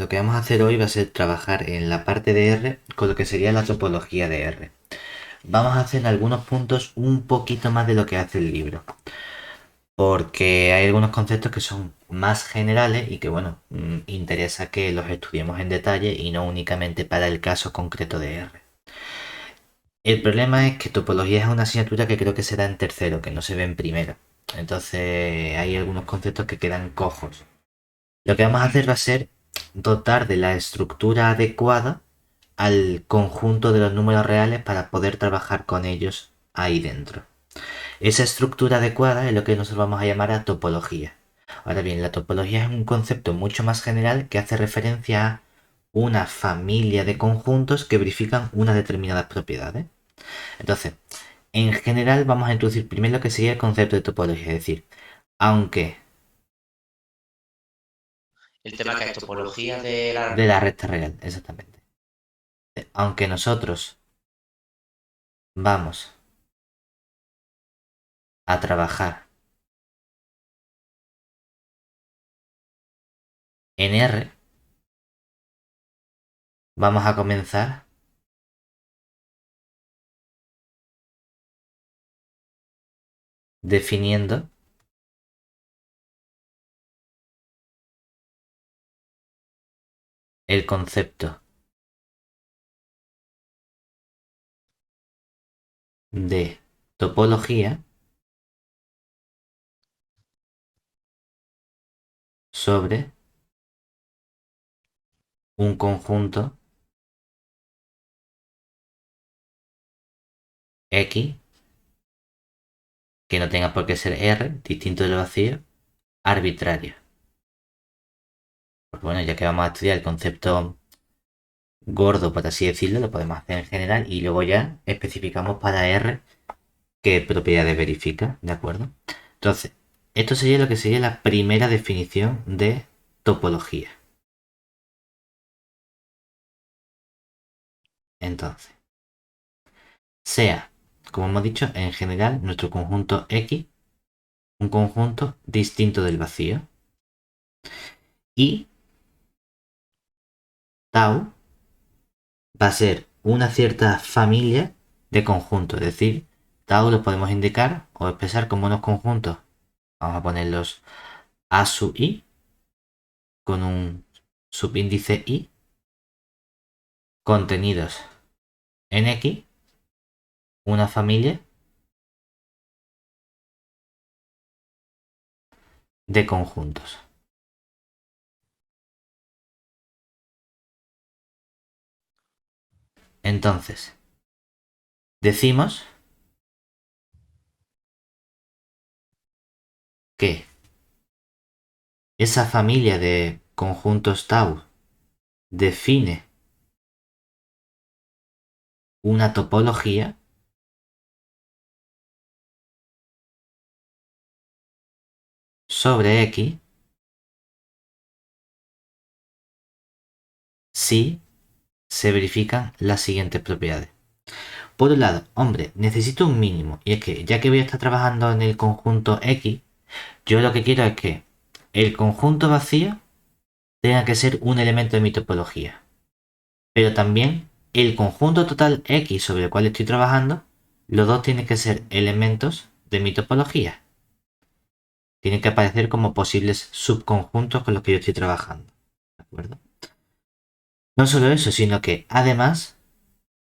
lo que vamos a hacer hoy va a ser trabajar en la parte de R con lo que sería la topología de R. Vamos a hacer en algunos puntos un poquito más de lo que hace el libro, porque hay algunos conceptos que son más generales y que, bueno, interesa que los estudiemos en detalle y no únicamente para el caso concreto de R. El problema es que topología es una asignatura que creo que se da en tercero, que no se ve en primero. Entonces hay algunos conceptos que quedan cojos. Lo que vamos a hacer va a ser dotar de la estructura adecuada al conjunto de los números reales para poder trabajar con ellos ahí dentro. Esa estructura adecuada es lo que nosotros vamos a llamar a topología. Ahora bien, la topología es un concepto mucho más general que hace referencia a una familia de conjuntos que verifican unas determinadas propiedades. Entonces, en general vamos a introducir primero lo que sería el concepto de topología, es decir, aunque El tema que es topología de la... de la recta real, exactamente. Aunque nosotros vamos a trabajar en R, vamos a comenzar definiendo el concepto de topología sobre un conjunto X que no tenga por qué ser R, distinto del vacío, arbitrario. Pues bueno, ya que vamos a estudiar el concepto gordo, por así decirlo, lo podemos hacer en general y luego ya especificamos para R qué propiedades verifica, ¿de acuerdo? Entonces, esto sería lo que sería la primera definición de topología. Entonces, sea, como hemos dicho, en general nuestro conjunto X, un conjunto distinto del vacío, y tau va a ser una cierta familia de conjuntos, es decir, tau lo podemos indicar o expresar como unos conjuntos. Vamos a ponerlos A sub i con un subíndice i contenidos en X, una familia de conjuntos. Entonces, decimos que esa familia de conjuntos tau define una topología sobre X si se verifican las siguientes propiedades. Por un lado, hombre, necesito un mínimo, y es que ya que voy a estar trabajando en el conjunto X, yo lo que quiero es que el conjunto vacío tenga que ser un elemento de mi topología, pero también el conjunto total X sobre el cual estoy trabajando, los dos tienen que ser elementos de mi topología. Tienen que aparecer como posibles subconjuntos con los que yo estoy trabajando. ¿De acuerdo? No solo eso, sino que además,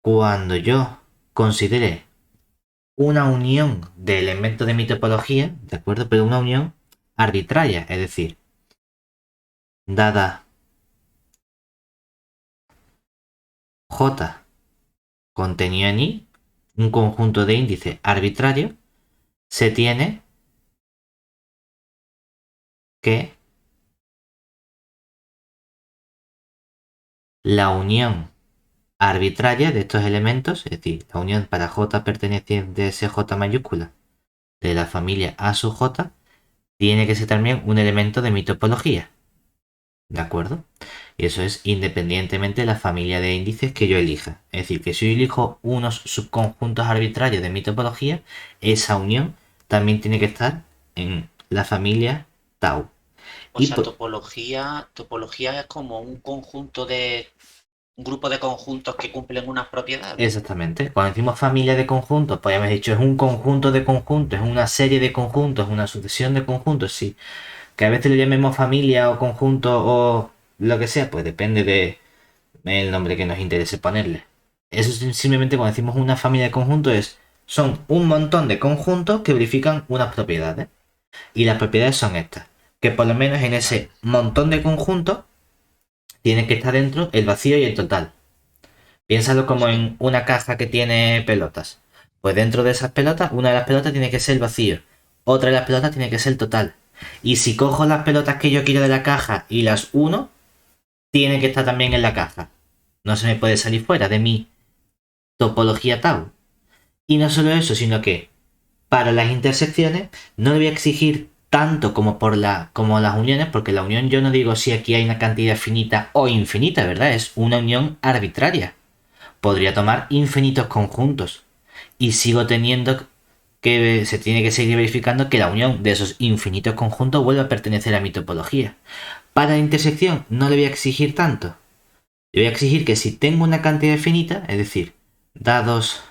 cuando yo considere una unión de elementos de mi topología, ¿de acuerdo? Pero una unión arbitraria, es decir, dada J contenido en I, un conjunto de índices arbitrario, se tiene que la unión arbitraria de estos elementos, es decir, la unión para J perteneciente a ese J mayúscula de la familia A sub J, tiene que ser también un elemento de mi topología. ¿De acuerdo? Y eso es independientemente de la familia de índices que yo elija. Es decir, que si yo elijo unos subconjuntos arbitrarios de mi topología, esa unión también tiene que estar en la familia tau. O Y sea, topología es como un grupo de conjuntos que cumplen unas propiedades. exactamente, cuando decimos familia de conjuntos, pues ya hemos dicho, es un conjunto de conjuntos, es una serie de conjuntos, una sucesión de conjuntos, sí. Que a veces le llamemos familia o conjunto o lo que sea, pues depende de el nombre que nos interese ponerle. Eso simplemente cuando decimos una familia de conjuntos son un montón de conjuntos que verifican unas propiedades. Y las propiedades son estas. Que por lo menos en Vale. ese montón de conjuntos tiene que estar dentro el vacío y el total. Piénsalo como Sí. en una caja que tiene pelotas. Pues dentro de esas pelotas, una de las pelotas tiene que ser el vacío. Otra de las pelotas tiene que ser el total. Y si cojo las pelotas que yo quiero de la caja y las uno, tiene que estar también en la caja. No se me puede salir fuera de mi topología tau. Y no solo eso, sino que para las intersecciones no le voy a exigir tanto como las uniones, porque la unión yo no digo si aquí hay una cantidad finita o infinita, ¿verdad? Es una unión arbitraria. Podría tomar infinitos conjuntos. Y sigo teniendo que se tiene que seguir verificando que la unión de esos infinitos conjuntos vuelva a pertenecer a mi topología. Para la intersección no le voy a exigir tanto. Le voy a exigir que si tengo una cantidad finita, es decir, dados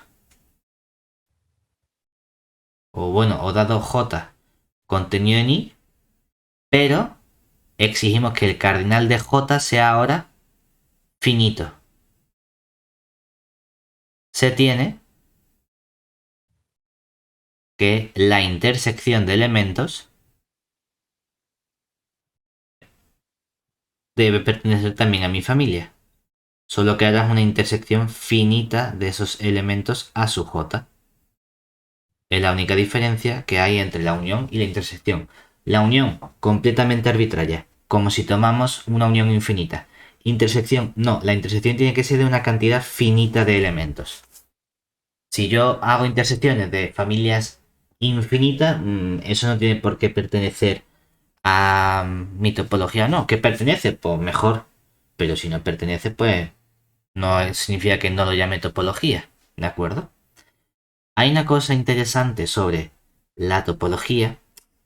o dados j contenido en i, pero exigimos que el cardinal de j sea ahora finito. Se tiene que la intersección de elementos debe pertenecer también a mi familia. Solo que ahora es una intersección finita de esos elementos a su j. Es la única diferencia que hay entre la unión y la intersección. La unión completamente arbitraria, como si tomamos una unión infinita. Intersección, no, la intersección tiene que ser de una cantidad finita de elementos. Si yo hago intersecciones de familias infinitas, eso no tiene por qué pertenecer a mi topología, no. ¿Que pertenece? Pues mejor. Pero si no pertenece, pues no significa que no lo llame topología. ¿De acuerdo? Hay una cosa interesante sobre la topología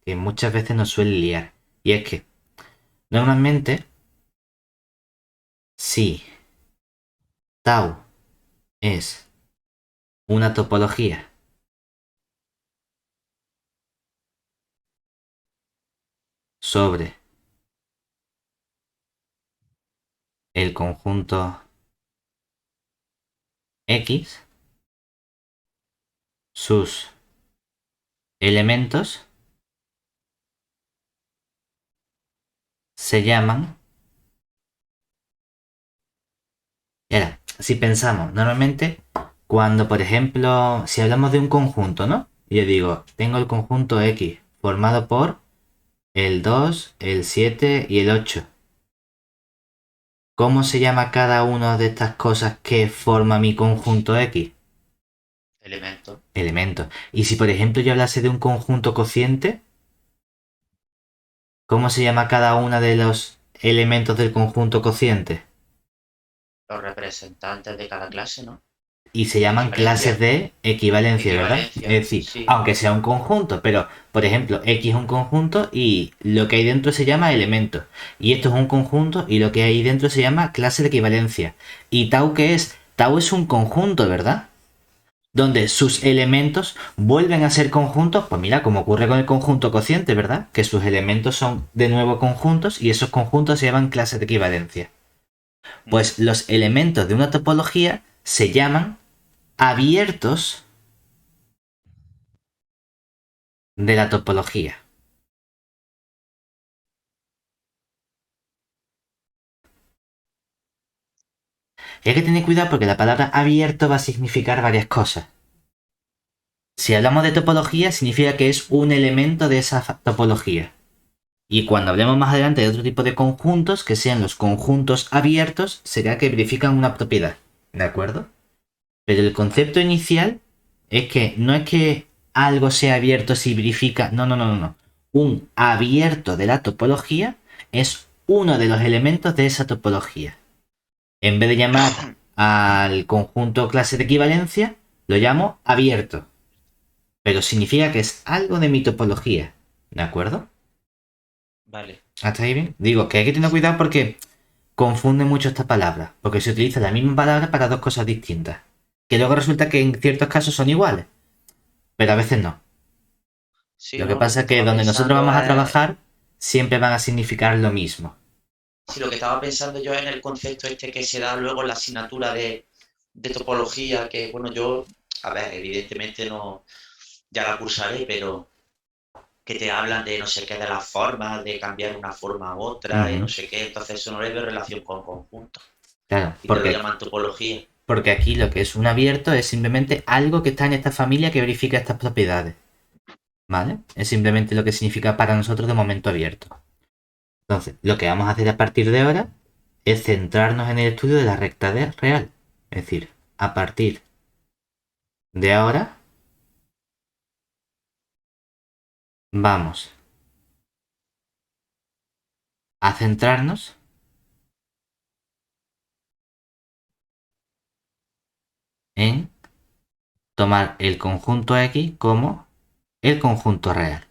que muchas veces nos suele liar. Y es que normalmente, si tau es una topología sobre el conjunto X, sus elementos se llaman... Y ahora, si pensamos, normalmente cuando, por ejemplo, si hablamos de un conjunto, ¿no? Yo digo, tengo el conjunto X formado por el 2, el 7 y el 8. ¿Cómo se llama cada una de estas cosas que forma mi conjunto X? Elemento. Elementos. Y si por ejemplo yo hablase de un conjunto cociente, ¿cómo se llama cada una de los elementos del conjunto cociente? Los representantes de cada clase, ¿no? Y se llaman clases Equivalencia. de equivalencia, ¿verdad? Es Equivalencia. decir, Sí. aunque sea un conjunto, pero por ejemplo, X es un conjunto y lo que hay dentro se llama elemento. Y esto es un conjunto y lo que hay dentro se llama clase de equivalencia. ¿Y tau qué es? Tau es un conjunto, ¿verdad? Donde sus Sí. elementos vuelven a ser conjuntos, pues mira, como ocurre con el conjunto cociente, ¿verdad? Que sus elementos son de nuevo conjuntos y esos conjuntos se llaman clases de equivalencia. Pues los elementos de una topología se llaman abiertos de la topología. Y hay que tener cuidado porque la palabra abierto va a significar varias cosas. Si hablamos de topología, significa que es un elemento de esa topología. Y cuando hablemos más adelante de otro tipo de conjuntos, que sean los conjuntos abiertos, será que verifican una propiedad. ¿De acuerdo? Pero el Vale. concepto inicial es que no es que algo sea abierto si verifica. No, no, no, no, no. Un abierto de la topología es uno de los elementos de esa topología. En vez de llamar al conjunto clase de equivalencia, lo llamo abierto. Pero significa que es algo de mi topología. ¿De acuerdo? Vale. ¿Hasta ahí bien? Digo que hay que tener cuidado porque confunde mucho esta palabra, porque se utiliza la misma palabra para dos cosas distintas, que luego resulta que en ciertos casos son iguales, pero a veces no. Sí, Lo que no, lo pasa que es que estaba donde nosotros pensando vamos a es. trabajar siempre van a significar lo mismo. Sí, lo que estaba pensando yo en el concepto este que se da luego en la asignatura de topología, que bueno, yo, a ver, evidentemente no, ya la cursaré, pero que te hablan de no sé qué, de las formas, de cambiar una forma a otra y no Ujú. sé qué, entonces eso no le veo relación con conjuntos. Claro, Y te lo llaman topología. porque aquí lo que es un abierto es simplemente algo que está en esta familia que verifica estas propiedades. ¿Vale? Es simplemente lo que significa para nosotros de momento abierto. Entonces, lo que vamos a hacer a partir de ahora es centrarnos en el estudio de la recta real. Es decir, a partir de ahora vamos a centrarnos en tomar el conjunto X como el conjunto real.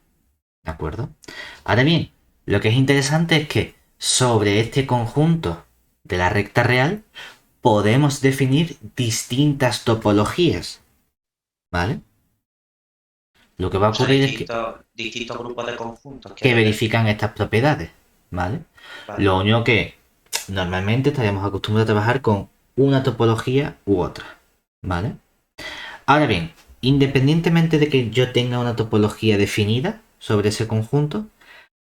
¿De acuerdo? Ahora bien, lo que es interesante es que sobre este conjunto de la recta real podemos definir distintas topologías. ¿Vale? Lo que va a O sea, ocurrir es que distintos grupos de conjuntos, que ¿quieres decir? verifican estas propiedades, ¿vale? Vale. Lo único que normalmente estaríamos acostumbrados a trabajar con una topología u otra, ¿vale? Ahora bien, independientemente de que yo tenga una topología definida sobre ese conjunto,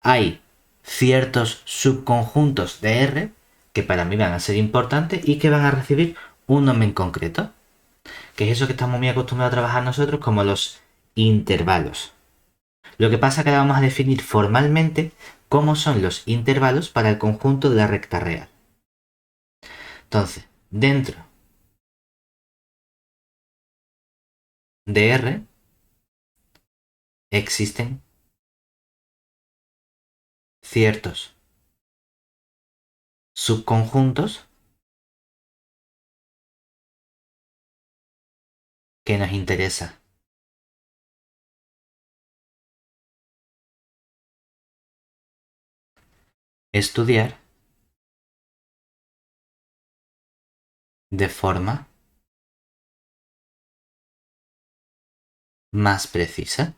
hay ciertos subconjuntos de R que para mí van a ser importantes y que van a recibir un nombre en concreto, que es eso que estamos muy acostumbrados a trabajar nosotros como los intervalos. Lo que pasa es que ahora vamos a definir formalmente cómo son los intervalos para el conjunto de la recta real. Entonces, dentro de R existen ciertos subconjuntos que nos interesa estudiar de forma más precisa,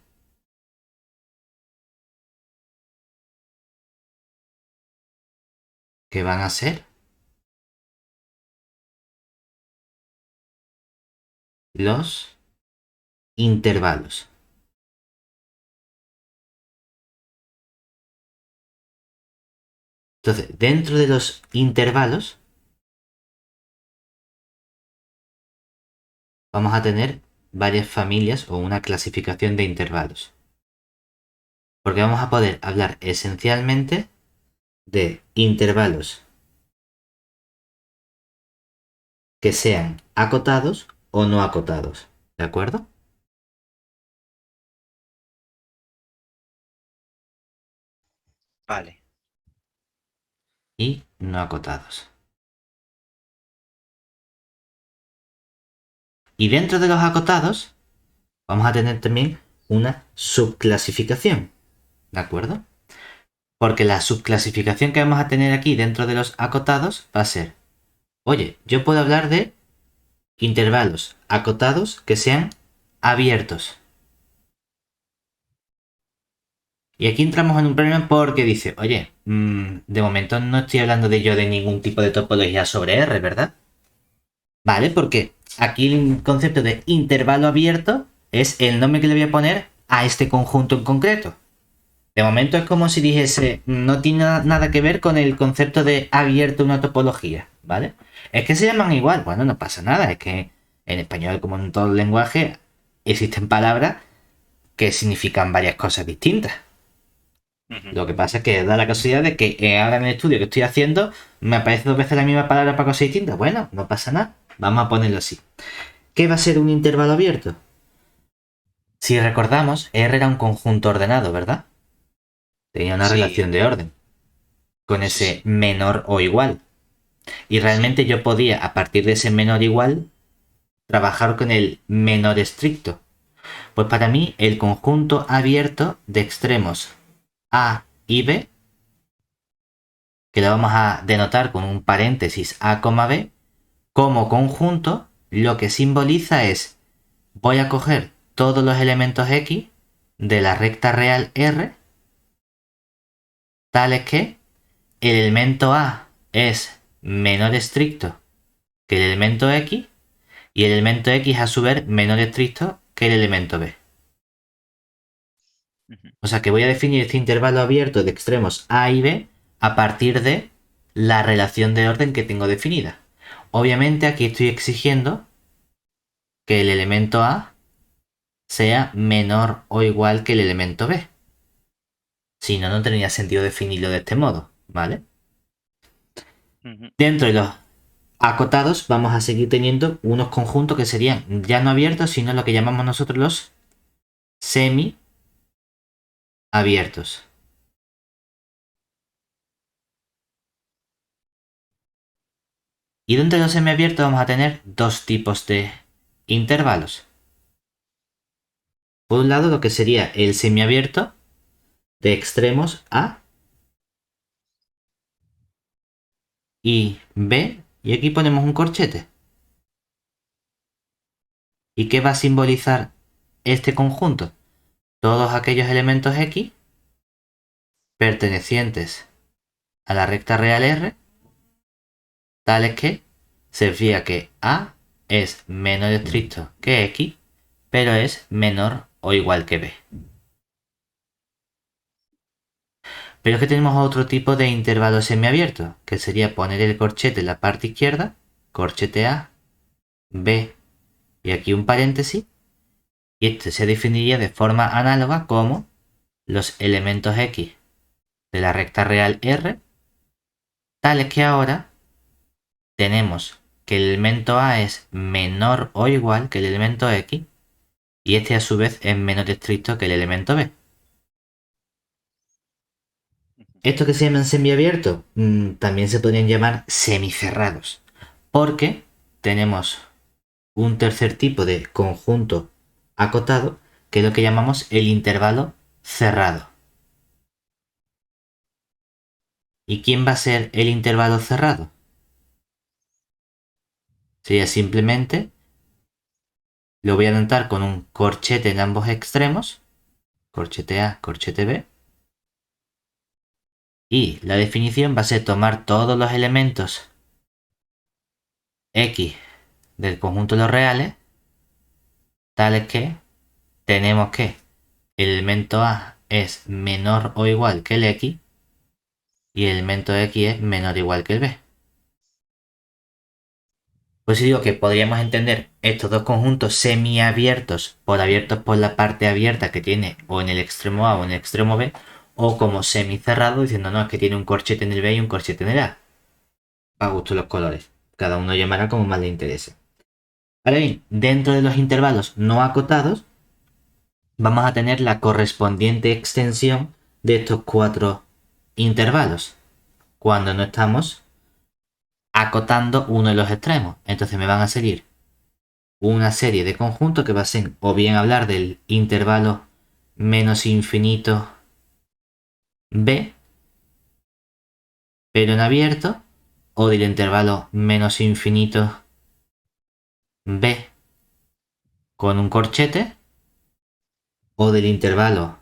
que van a ser los intervalos. Entonces, dentro de los intervalos vamos a tener varias familias o una clasificación de intervalos. Porque vamos a poder hablar esencialmente de intervalos que sean acotados o no acotados. ¿De acuerdo? Vale. Y no acotados. Y dentro de los acotados vamos a tener también una subclasificación. ¿De acuerdo? Porque la subclasificación que vamos a tener aquí dentro de los acotados va a ser, oye, yo puedo hablar de intervalos acotados que sean abiertos. Y aquí entramos en un problema porque dice, oye, de momento no estoy hablando de yo de ningún tipo de topología sobre R, ¿verdad? Vale, porque aquí el concepto de intervalo abierto es el nombre que le voy a poner a este conjunto en concreto. De momento es como si dijese, no tiene nada que ver con el concepto de abierto una topología, ¿vale? Es que se llaman igual, bueno, no pasa nada, es que en español como en todo el lenguaje existen palabras que significan varias cosas distintas. Ujú. Lo que pasa es que da la casualidad de que ahora en el estudio que estoy haciendo me aparece dos veces la misma palabra para cosas distintas. Bueno, no pasa nada. Vamos a ponerlo así. ¿Qué va a ser un intervalo abierto? Si recordamos, R era un conjunto ordenado, ¿verdad? Tenía una relación Sí, de orden con sí, ese sí, menor o igual. Y sí. realmente yo podía, a partir de ese menor igual, trabajar con el menor estricto. Pues para mí, el conjunto abierto de extremos A y B que lo vamos a denotar con un paréntesis A, B, como conjunto, lo que simboliza es, voy a coger todos los elementos X de la recta real R, tales que el elemento A es menor estricto que el elemento X y el elemento X a su vez menor estricto que el elemento B. O sea que voy a definir este intervalo abierto de extremos A y B a partir de la relación de orden que tengo definida. Obviamente aquí estoy exigiendo que el elemento A sea menor o igual que el elemento B. Si no, no tendría sentido definirlo de este modo, ¿vale? Dentro de los acotados vamos a seguir teniendo unos conjuntos que serían ya no abiertos, sino lo que llamamos nosotros los semi abiertos. Y dentro de los semiabiertos vamos a tener dos tipos de intervalos. Por un lado, lo que sería el semiabierto de extremos A y B, y aquí ponemos un corchete. ¿Y qué va a simbolizar este conjunto? Todos aquellos elementos X pertenecientes a la recta real R, tales que se fija que A es menos estricto que X, pero es menor o igual que B. Pero es que tenemos otro tipo de intervalo semiabierto, que sería poner el corchete en la parte izquierda, corchete A, B, y aquí un paréntesis, y este se definiría de forma análoga como los elementos X de la recta real R, tales que ahora tenemos que el elemento A es menor o igual que el elemento X, y este a su vez es menos estricto que el elemento B. Estos que se llaman semiabiertos también se podrían llamar semicerrados, porque tenemos un tercer tipo de conjunto acotado, que es lo que llamamos el intervalo cerrado. ¿Y quién va a ser el intervalo cerrado? Sería simplemente, lo voy a anotar con un corchete en ambos extremos, corchete A, corchete B, y la definición va a ser tomar todos los elementos X del conjunto de los reales, tales que tenemos que el elemento A es menor o igual que el X y el elemento X es menor o igual que el B. Pues digo que podríamos entender estos dos conjuntos semiabiertos por la parte abierta que tiene o en el extremo A o en el extremo B, o como semicerrado diciendo no, es que tiene un corchete en el B y un corchete en el A. A gusto los colores. Cada uno llamará como más le interese. Ahora bien, dentro de los intervalos no acotados, vamos a tener la correspondiente extensión de estos cuatro intervalos cuando no estamos acotando uno de los extremos. Entonces me van a salir una serie de conjuntos que va a ser o bien hablar del intervalo menos infinito B, pero en abierto, o del intervalo menos infinito B con un corchete, o del intervalo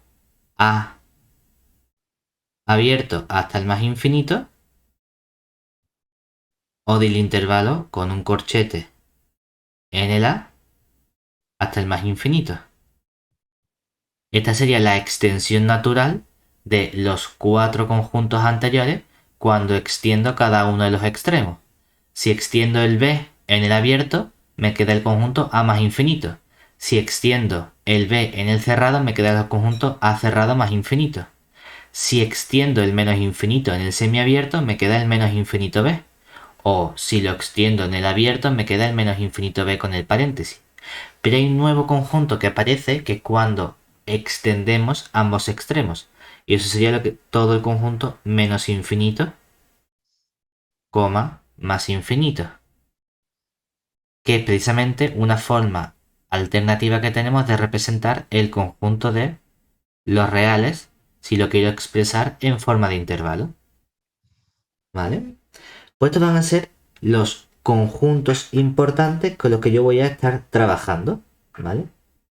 A abierto hasta el más infinito, o del intervalo con un corchete en el A hasta el más infinito. Esta sería la extensión natural de los cuatro conjuntos anteriores cuando extiendo cada uno de los extremos. Si extiendo el B en el abierto, me queda el conjunto A más infinito. Si extiendo el B en el cerrado, me queda el conjunto A cerrado más infinito. Si extiendo el menos infinito en el semiabierto, me queda el menos infinito B. O si lo extiendo en el abierto, me queda el menos infinito B con el paréntesis. Pero hay un nuevo conjunto que aparece, que es cuando extendemos ambos extremos. Y eso sería lo que todo el conjunto menos infinito, coma, más infinito. Que es precisamente una forma alternativa que tenemos de representar el conjunto de los reales si lo quiero expresar en forma de intervalo. ¿vale? Pues estos van a ser los conjuntos importantes con los que yo voy a estar trabajando, ¿vale?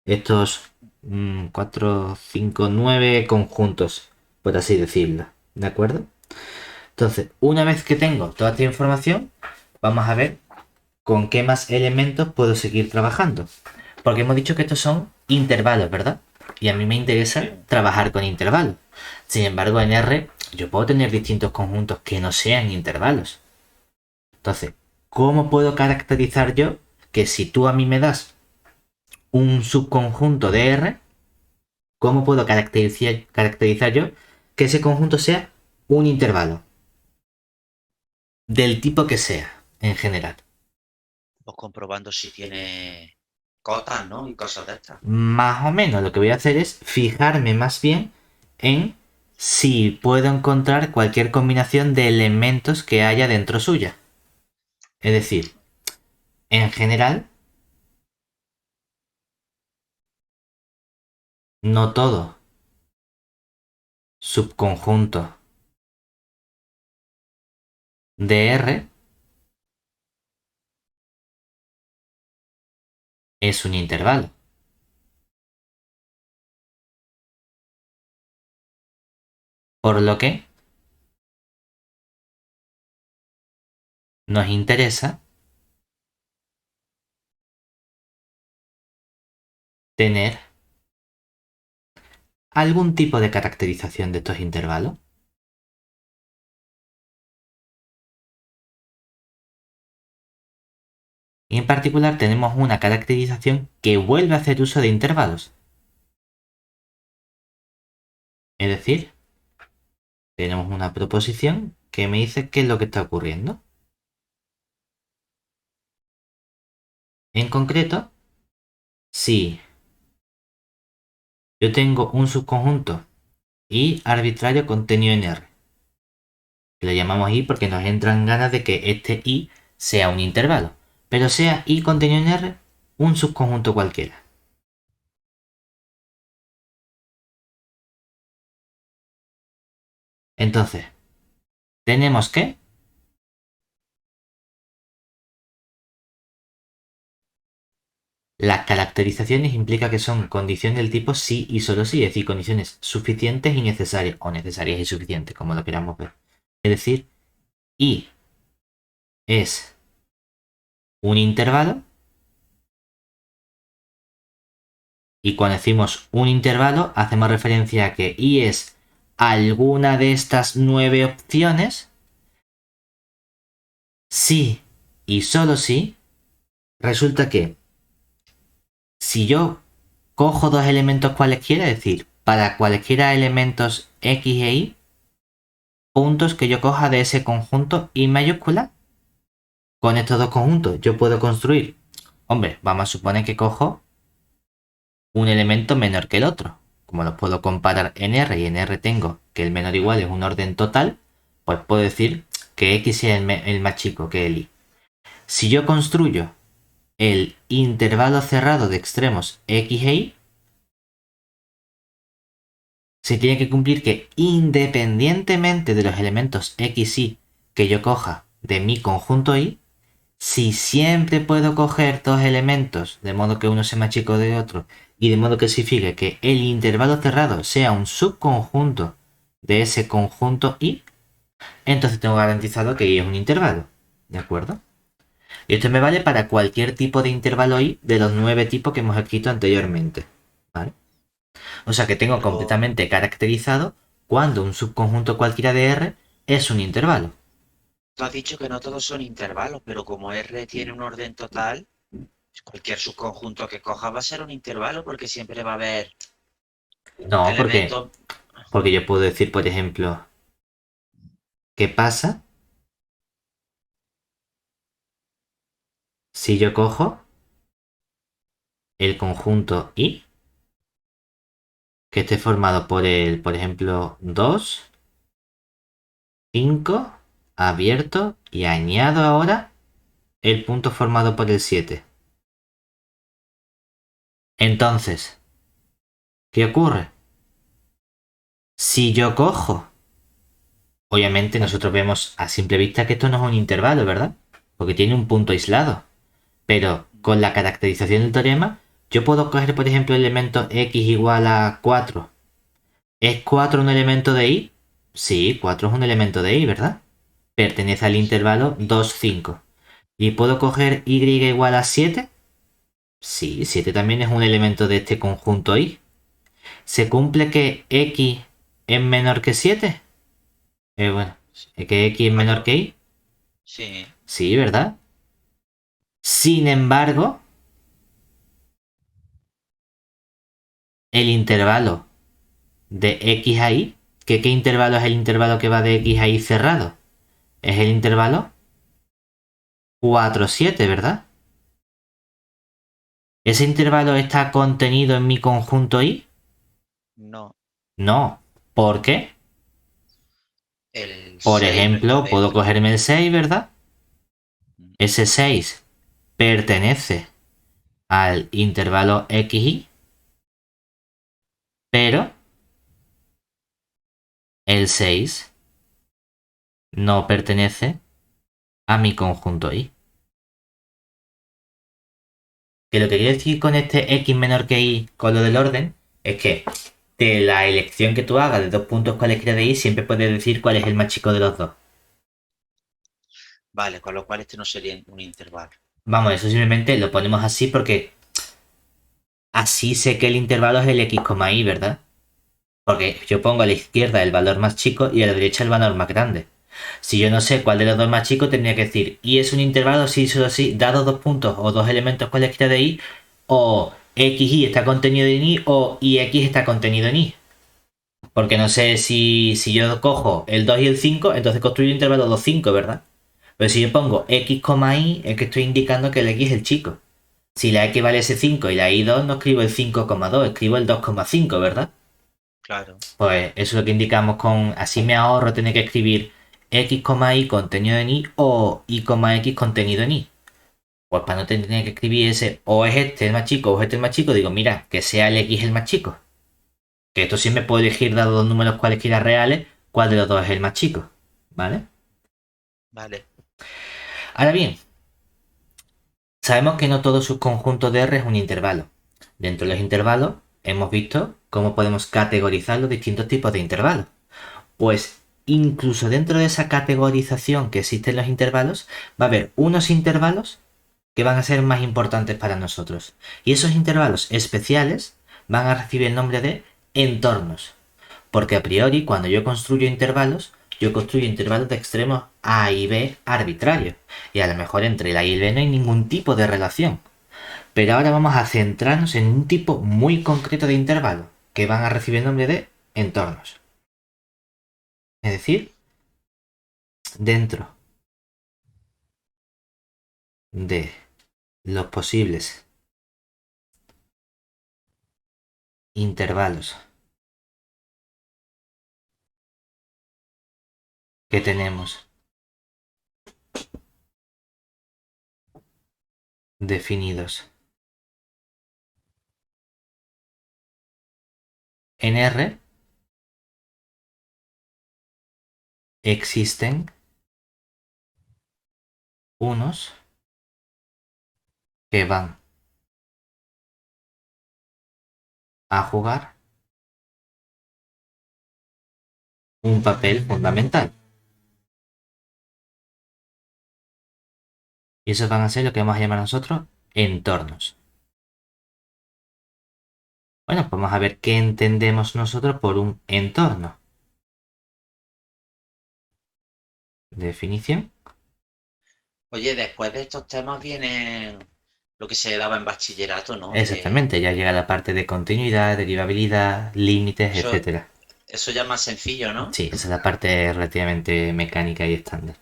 Estos 4, 5, 9 conjuntos, por así decirlo, ¿de acuerdo? Entonces, una vez que tengo toda esta información, vamos a ver con qué más elementos puedo seguir trabajando. Porque hemos dicho que estos son intervalos, ¿verdad? Y a mí me interesa Sí. trabajar con intervalos. Sin embargo, en R yo puedo tener distintos conjuntos que no sean intervalos. Entonces, ¿cómo puedo caracterizar yo que si tú a mí me das un subconjunto de R, cómo puedo caracterizar yo que ese conjunto sea un intervalo? Del tipo que sea, en general. Pues comprobando si tiene cotas, ¿no? Y cosas de estas. Más o menos lo que voy a hacer es fijarme más bien en si puedo encontrar cualquier combinación de elementos que haya dentro suya. Es decir, en general, no todo subconjunto de R es un intervalo. Por lo que nos interesa tener algún tipo de caracterización de estos intervalos. Y en particular tenemos una caracterización que vuelve a hacer uso de intervalos. Es decir, tenemos una proposición que me dice qué es lo que está ocurriendo. En concreto, si yo tengo un subconjunto I arbitrario contenido en R, que lo llamamos I porque nos entran ganas de que este I sea un intervalo, pero sea I contenido en R un subconjunto cualquiera. Entonces, tenemos que las caracterizaciones implica que son condiciones del tipo sí y solo sí, es decir, condiciones suficientes y necesarias, o necesarias y suficientes, como lo queramos ver. Es decir, I es un intervalo y cuando decimos un intervalo hacemos referencia a que I es alguna de estas 9 opciones si y solo si resulta que si yo cojo dos elementos cualesquiera, es decir, para cualesquiera elementos X e Y, puntos que yo coja de ese conjunto I mayúscula, con estos dos conjuntos yo puedo construir, hombre, vamos a suponer que cojo un elemento menor que el otro. Como los puedo comparar en R y en R tengo que el menor igual es un orden total, pues puedo decir que X es el más chico que el Y. Si yo construyo el intervalo cerrado de extremos X e Y, se tiene que cumplir que independientemente de los elementos X y Y que yo coja de mi conjunto Y, si siempre puedo coger dos elementos de modo que uno sea más chico de otro y de modo que signifique que el intervalo cerrado sea un subconjunto de ese conjunto Y, entonces tengo garantizado que Y es un intervalo. ¿De acuerdo? Y esto me vale para cualquier tipo de intervalo Y de los 9 tipos que hemos escrito anteriormente. ¿Vale? O sea que tengo Pero completamente caracterizado cuando un subconjunto cualquiera de R es un intervalo. tú has dicho que no todos son intervalos, pero como R tiene un orden total, cualquier subconjunto que coja va a ser un intervalo porque siempre va a haber No, elementos. porque yo puedo decir, por ejemplo, ¿qué pasa si yo cojo el conjunto I que esté formado por ejemplo, 2, 5, abierto y añado ahora el punto formado por el 7? Entonces, ¿qué ocurre? Si yo cojo, obviamente nosotros vemos a simple vista que esto no es un intervalo, ¿verdad? Porque tiene un punto aislado. Pero con la caracterización del teorema, yo puedo coger, por ejemplo, el elemento x igual a 4. ¿Es 4 un elemento de i? Sí, 4 es un elemento de i, ¿verdad? Pertenece al intervalo 2, 5. ¿Y puedo coger y igual a 7? Sí, 7 también es un elemento de este conjunto i. ¿Se cumple que x es menor que 7? Bueno, que x es menor Mayor. que y. Sí. Sí, ¿verdad? Sin embargo, el intervalo de x a y, ¿qué intervalo es el intervalo que va de x a y cerrado? Es el intervalo 4, 7, ¿verdad? ¿Ese intervalo está contenido en mi conjunto y? No. No. ¿Por qué? El Por 6 no está ejemplo, puedo dentro. cogerme el 6, ¿verdad? Ese 6 pertenece al intervalo xy, pero el 6 no pertenece a mi conjunto y. Que lo que quiero decir con este x menor que y, con lo del orden, es que de la elección que tú hagas de dos puntos cualesquiera de y, siempre puedes decir cuál es el más chico de los dos. Vale, con lo cual este no sería un intervalo. Vamos, eso simplemente lo ponemos así porque así sé que el intervalo es el x, y, ¿verdad? Porque yo pongo a la izquierda el valor más chico y a la derecha el valor más grande. Si yo no sé cuál de los dos más chicos, tendría que decir, y es un intervalo si solo así, dados dos puntos o dos elementos cualesquiera de y, o xy está contenido en y, o ix está contenido en y. Porque no sé si yo cojo el 2 y el 5, entonces construyo un intervalo 2, 5, ¿verdad? Pero si yo pongo x, y, es que estoy indicando que el x es el chico. Si la x vale ese 5 y la y 2, no escribo el 5,2, escribo el 2,5, ¿verdad? Claro. Pues eso es lo que indicamos con, así me ahorro tener que escribir x, y contenido en y o y, x contenido en y. Pues para no tener que escribir ese o es este el más chico o es este el más chico, digo, mira, que sea el x el más chico. Que esto siempre puedo elegir, dado dos números cualesquiera reales, cuál de los dos es el más chico. ¿Vale? Vale. Ahora bien, sabemos que no todo subconjunto de R es un intervalo. Dentro de los intervalos hemos visto cómo podemos categorizar los distintos tipos de intervalos. Pues incluso dentro de esa categorización que existe en los intervalos, va a haber unos intervalos que van a ser más importantes para nosotros. Y esos intervalos especiales van a recibir el nombre de entornos. Porque a priori, cuando yo construyo intervalos de extremos A y B arbitrarios. Y a lo mejor entre el A y el B no hay ningún tipo de relación. Pero ahora vamos a centrarnos en un tipo muy concreto de intervalos, que van a recibir el nombre de entornos. Es decir, dentro de los posibles intervalos que tenemos definidos en R, existen unos que van a jugar un papel fundamental. Y esos van a ser lo que vamos a llamar nosotros entornos. Bueno, pues vamos a ver qué entendemos nosotros por un entorno. Definición. Oye, después de estos temas viene lo que se daba en bachillerato, ¿no? De Exactamente, ya llega la parte de continuidad, derivabilidad, límites, eso, etcétera. eso ya es más sencillo, ¿no? Sí, esa es la parte relativamente mecánica y estándar.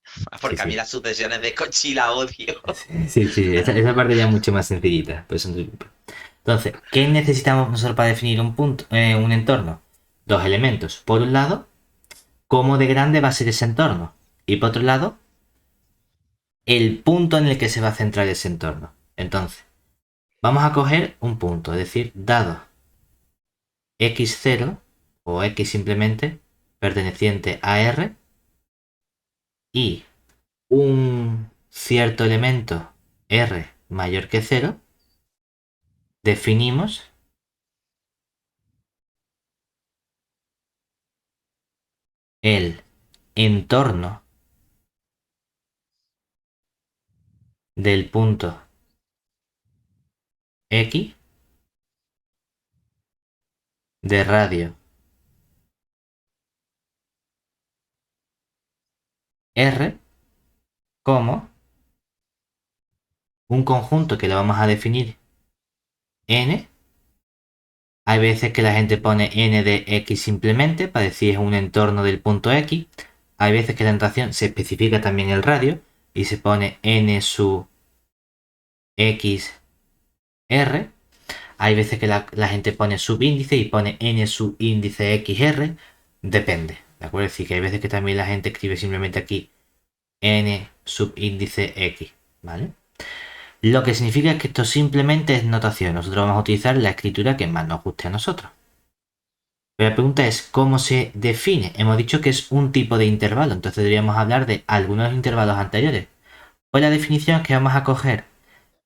Sí, Porque a mí sí. las sucesiones de coche la odio. Sí, sí, esa parte ya es mucho más sencillita. Pues entonces, ¿qué necesitamos nosotros para definir un punto, un entorno? Dos elementos. Por un lado, cómo de grande va a ser ese entorno. Y por otro lado, el punto en el que se va a centrar ese entorno. Entonces, vamos a coger un punto, es decir, dado x0 o x simplemente, perteneciente a R y un cierto elemento R mayor que 0, definimos el entorno del punto X de radio R como un conjunto que lo vamos a definir n. Hay veces que la gente pone n de x simplemente para decir es un entorno del punto X. Hay veces que la notación se especifica también el radio y se pone n sub x r. Hay veces que la gente pone subíndice y pone n subíndice xr. Depende, ¿de acuerdo? Es decir, que hay veces que también la gente escribe simplemente aquí n subíndice x, ¿vale? Lo que significa que esto simplemente es notación. Nosotros vamos a utilizar la escritura que más nos guste a nosotros. Pero la pregunta es, ¿cómo se define? Hemos dicho que es un tipo de intervalo, entonces deberíamos hablar de algunos intervalos anteriores. Pues la definición es que vamos a coger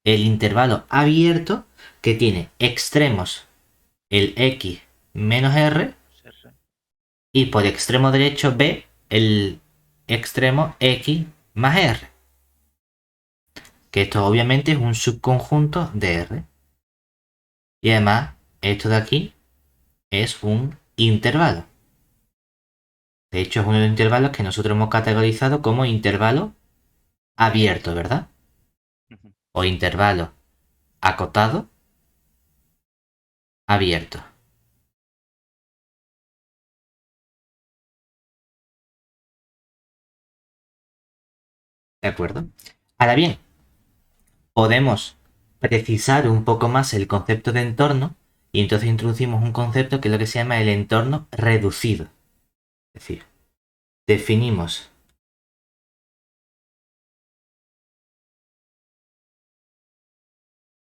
el intervalo abierto que tiene extremos el x menos r y por extremo derecho b el extremo x más r. Que esto obviamente es un subconjunto de R. Y además, esto de aquí es un intervalo. De hecho, es uno de los intervalos que nosotros hemos categorizado como intervalo abierto, ¿verdad? O intervalo acotado abierto. ¿De acuerdo? Ahora bien, podemos precisar un poco más el concepto de entorno y entonces introducimos un concepto que es lo que se llama el entorno reducido. Es decir, definimos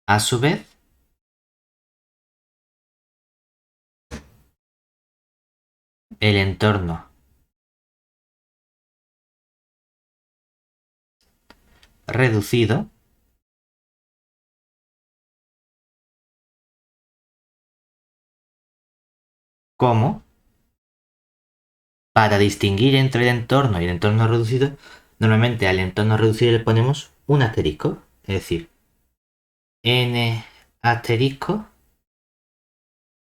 a su vez el entorno reducido como, para distinguir entre el entorno y el entorno reducido, normalmente al entorno reducido le ponemos un asterisco, es decir, n asterisco,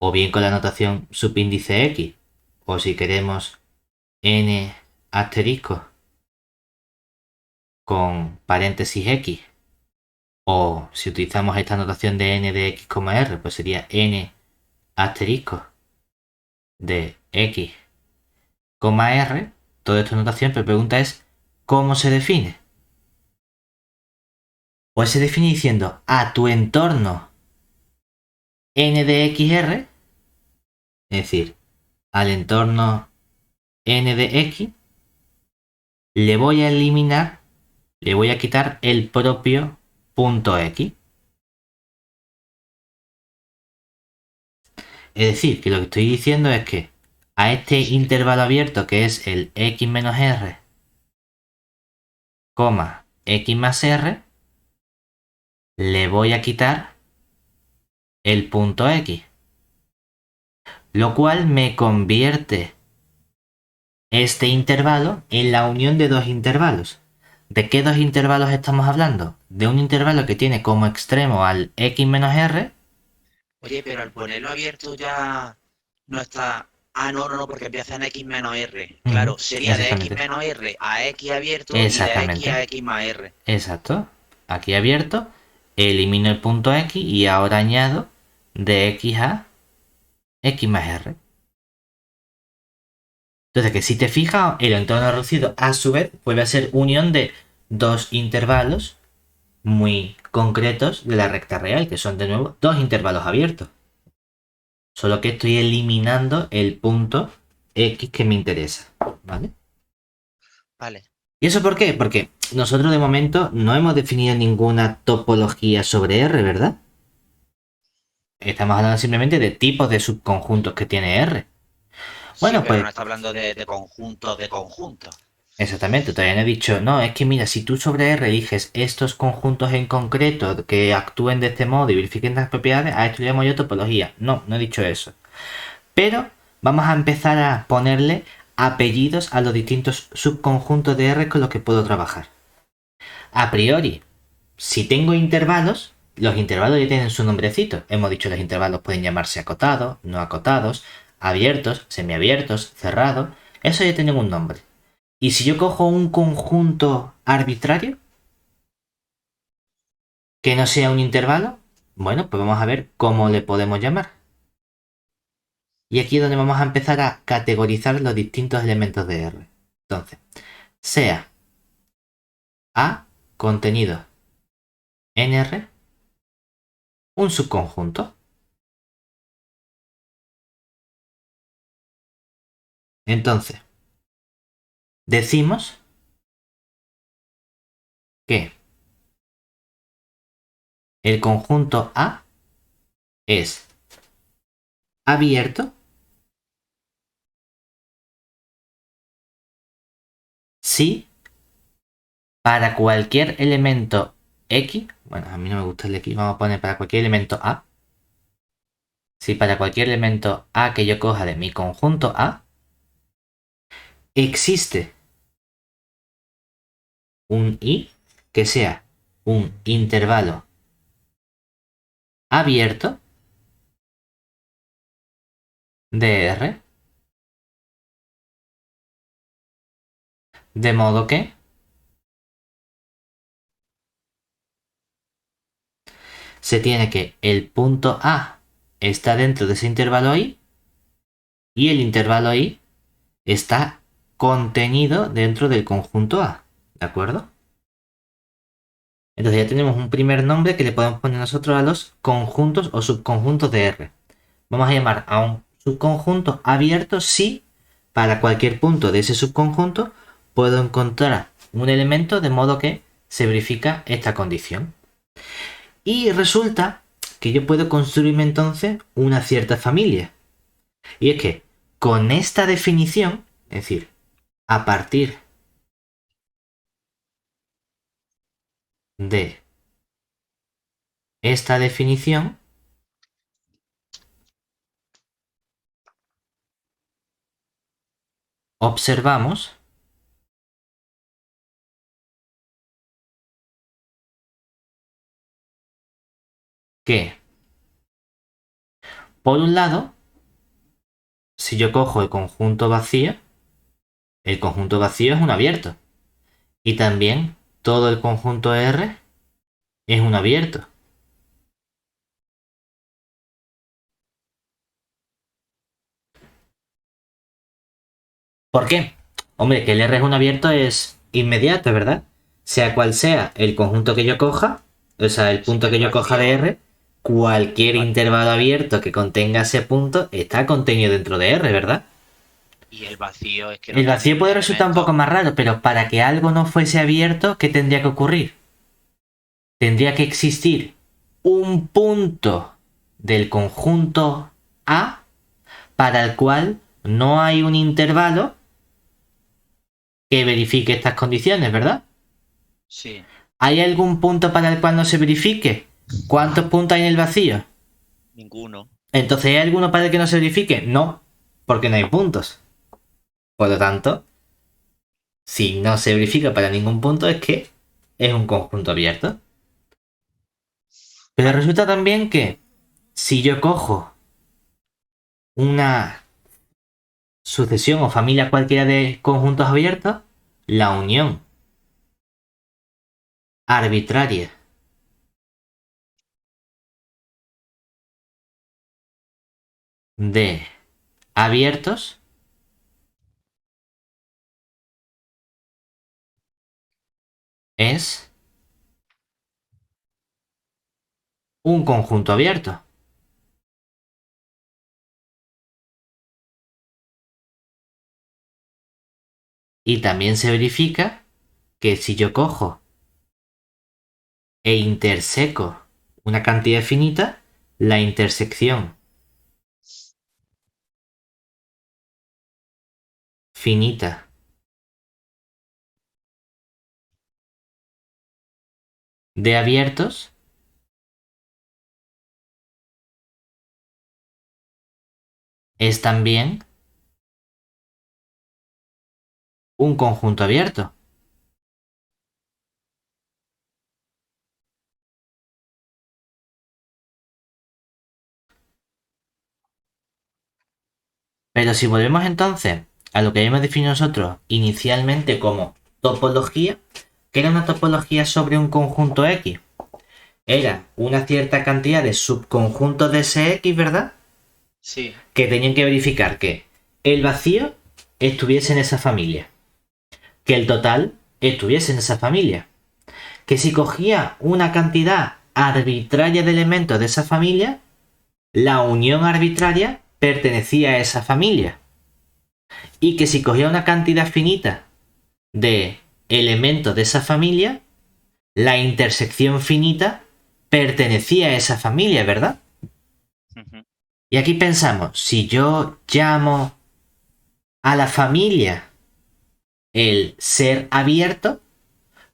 o bien con la notación subíndice x, o si queremos n asterisco con paréntesis x, o si utilizamos esta notación de n de x, r, pues sería n asterisco de x, r. Toda esta notación, pero la pregunta es ¿cómo se define? Pues se define diciendo a tu entorno n de xr, es decir, al entorno n de x, le voy a eliminar, le voy a quitar el propio punto x. Es decir, que lo que estoy diciendo es que a este intervalo abierto que es el x menos r, x más r, le voy a quitar el punto x. Lo cual me convierte este intervalo en la unión de dos intervalos. ¿De qué dos intervalos estamos hablando? De un intervalo que tiene como extremo al x menos r. Oye, pero al ponerlo abierto ya no está. Ah, no, no, no, porque empieza en x menos r. Claro, sería de x Exactamente. menos r a x abierto y de x Exactamente. a x más r. Exacto. Aquí abierto. Elimino el punto x y ahora añado de x a x más r. Entonces, que si te fijas, el entorno reducido a su vez vuelve a ser unión de dos intervalos muy concretos de la recta real, que son de nuevo dos intervalos abiertos. Solo que estoy eliminando el punto x que me interesa, ¿vale? Vale. ¿Y eso por qué? Porque nosotros de momento no hemos definido ninguna topología sobre R, ¿verdad? Estamos hablando simplemente de tipos de subconjuntos que tiene R. Sí, Bueno, pero pues no está hablando de conjuntos de conjuntos. exactamente, todavía no he dicho, no, es que mira, si tú sobre R eliges estos conjuntos en concreto que actúen de este modo y verifiquen las propiedades, a esto le llamo yo topología. No, no he dicho eso. Pero vamos a empezar a ponerle apellidos a los distintos subconjuntos de R con los que puedo trabajar. A priori, si tengo intervalos, los intervalos ya tienen su nombrecito. Hemos dicho que los intervalos pueden llamarse acotados, no acotados, abiertos, semiabiertos, cerrados. Eso ya tienen un nombre. Y si yo cojo un conjunto arbitrario, que no sea un intervalo, bueno, pues vamos a ver cómo le podemos llamar. Y aquí es donde vamos a empezar a categorizar los distintos elementos de R. Entonces, sea A contenido en R un subconjunto. Entonces, decimos que el conjunto A es abierto si para cualquier elemento X, bueno, a mí no me gusta el X, vamos a poner para cualquier elemento A, si para cualquier elemento A que yo coja de mi conjunto A, existe un I que sea un intervalo abierto de R, de modo que se tiene que el punto A está dentro de ese intervalo I y el intervalo I está contenido dentro del conjunto A, ¿de acuerdo? Entonces ya tenemos un primer nombre que le podemos poner nosotros a los conjuntos o subconjuntos de R. Vamos a llamar a un subconjunto abierto si para cualquier punto de ese subconjunto puedo encontrar un elemento de modo que se verifica esta condición. Y resulta que yo puedo construirme entonces una cierta familia. Y es que con esta definición, es decir, a partir de esta definición, observamos que, por un lado, si yo cojo el conjunto vacío es un abierto. Y también todo el conjunto R es un abierto. ¿Por qué? Hombre, que el R es un abierto es inmediato, ¿verdad? Sea cual sea el conjunto que yo coja, o sea, el Sí, punto el que yo coja de vacío, R, cualquier el va- intervalo abierto que contenga ese punto está contenido dentro de R, ¿verdad? y el vacío es que no El vacío tiene puede resultar un poco elementos. más raro, pero para que algo no fuese abierto, ¿qué tendría que ocurrir? Tendría que existir un punto del conjunto A para el cual no hay un intervalo que verifique estas condiciones, ¿verdad? Sí, ¿Hay algún punto para el cual no se verifique? ¿Cuántos puntos hay en el vacío? ninguno. Entonces, ¿hay alguno para el que no se verifique? No, porque no hay puntos. Por lo tanto, si no se verifica para ningún punto es que es un conjunto abierto. Pero Vale. resulta también que si yo cojo una sucesión o familia cualquiera de conjuntos abiertos, la unión arbitraria de abiertos es un conjunto abierto. Y también se verifica que si yo cojo e interseco una cantidad finita, la intersección finita de abiertos es también un conjunto abierto. Pero si volvemos entonces a lo que habíamos definido nosotros inicialmente como topología, ¿qué era una topología sobre un conjunto X? Era una cierta cantidad de subconjuntos de ese X, ¿verdad? Sí. Que tenían que verificar que el vacío estuviese en esa familia, que el total estuviese en esa familia, que si cogía una cantidad arbitraria de elementos de esa familia, la unión arbitraria pertenecía a esa familia, y que si cogía una cantidad finita de elementos de esa familia, la intersección finita pertenecía a esa familia, ¿verdad? Ujú. Y aquí pensamos, si yo llamo a la familia el ser abierto,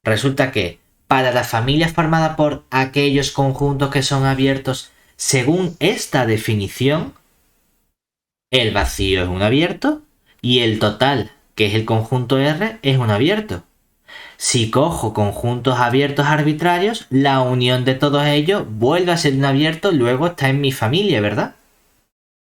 resulta que para la familia formada por aquellos conjuntos que son abiertos, según esta definición, el vacío es un abierto y el total, que es el conjunto R, es un abierto. Si cojo conjuntos abiertos arbitrarios, la unión de todos ellos vuelve a ser un abierto, luego está en mi familia, ¿verdad?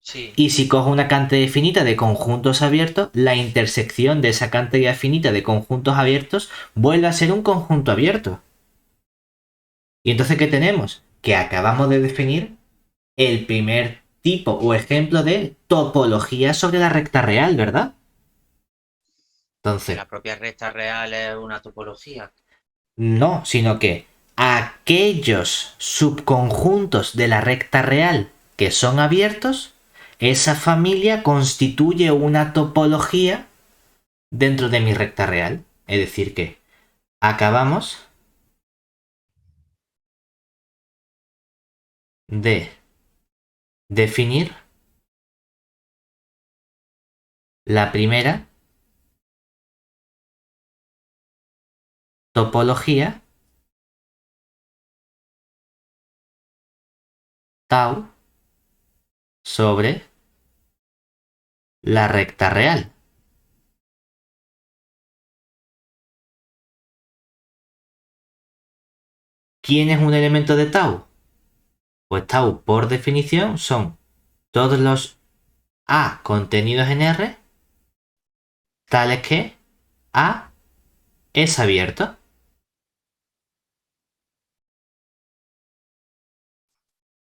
Sí. Y si cojo una cantidad finita de conjuntos abiertos, la intersección de esa cantidad finita de conjuntos abiertos vuelve a ser un conjunto abierto. Y entonces, ¿qué tenemos? Que acabamos de definir el primer tipo o ejemplo de topología sobre la recta real, ¿verdad? Que Entonces, la propia recta real es una topología. no, sino que aquellos subconjuntos de la recta real que son abiertos, esa familia constituye una topología dentro de mi recta real. Es decir, que acabamos de definir la primera topología tau sobre la recta real. ¿Quién es un elemento de tau? Pues tau, por definición, son todos los A contenidos en R, tales que A es abierto.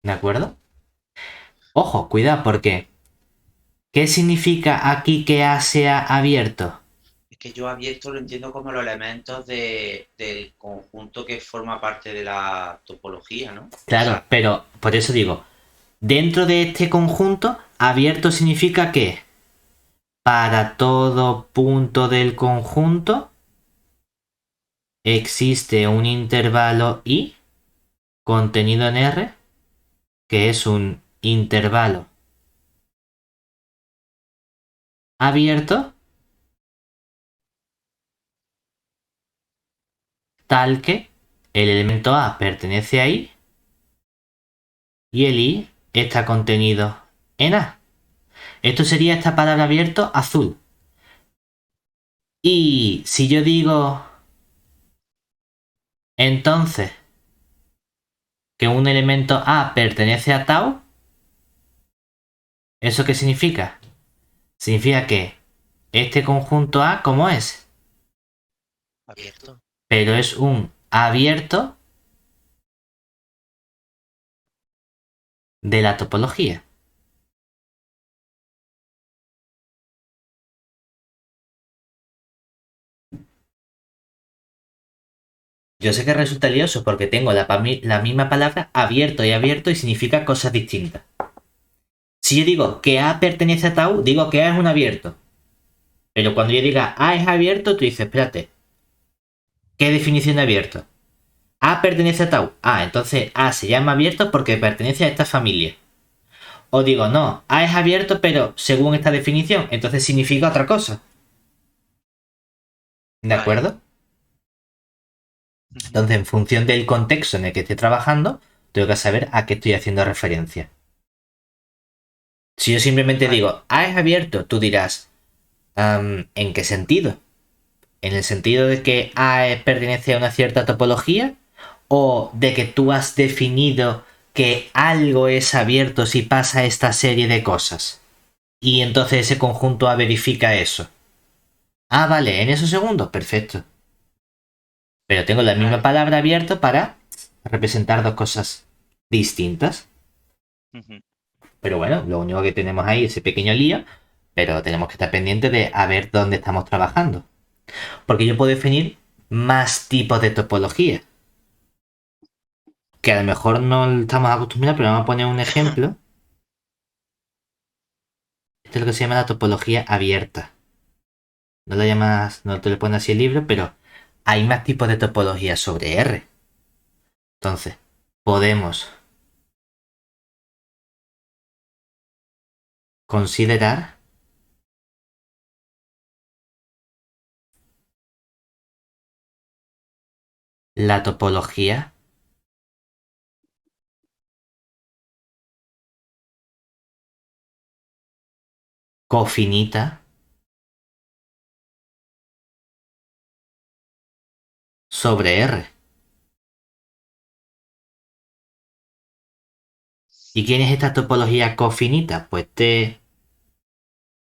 ¿De acuerdo? Ojo, cuidado, porque ¿qué significa aquí que A sea abierto? Es que yo abierto lo entiendo como los elementos del conjunto que forma parte de la topología, ¿no? O Claro, sea, pero por eso digo, dentro de este conjunto, abierto significa que para todo punto del conjunto existe un intervalo I contenido en R, que es un intervalo abierto, tal que el elemento A pertenece a I y el I está contenido en A. Esto sería esta palabra abierto azul. Y si yo digo entonces que un elemento A pertenece a tau, ¿eso qué significa? Significa que este conjunto A, ¿cómo es? abierto. Pero es un abierto de la topología. Yo sé que resulta lioso porque tengo la misma palabra abierto y significa cosas distintas. Si yo digo que A pertenece a tau, digo que A es un abierto. Pero cuando yo diga A es abierto, tú dices, espérate, ¿qué definición de abierto? A pertenece a tau. Ah, entonces A se llama abierto porque pertenece a esta familia. O digo, no, A es abierto, pero según esta definición, entonces significa otra cosa. ¿De Vale. acuerdo? Ujú. Entonces, en función del contexto en el que esté trabajando, tengo que saber a qué estoy haciendo referencia. Si yo simplemente Vale. digo, A es abierto, tú dirás, ¿en qué sentido? ¿En el sentido de que A pertenece a una cierta topología? ¿O de que tú has definido que algo es abierto si pasa esta serie de cosas? Y entonces ese conjunto A verifica eso. Ah, vale, en esos segundos, perfecto. Pero tengo la misma Vale. palabra abierto para representar dos cosas distintas. Ujú. Pero bueno, lo único que tenemos ahí es ese pequeño lío, pero tenemos que estar pendientes de a ver dónde estamos trabajando. Porque yo puedo definir más tipos de topología, que a lo mejor no estamos acostumbrados, pero vamos a poner un ejemplo. Esto es lo que se llama la topología abierta. No lo llamas, no te lo pones así el libro, pero hay más tipos de topología sobre R. Entonces, podemos considerar la topología cofinita sobre R. ¿Y quién es esta topología cofinita? Pues T,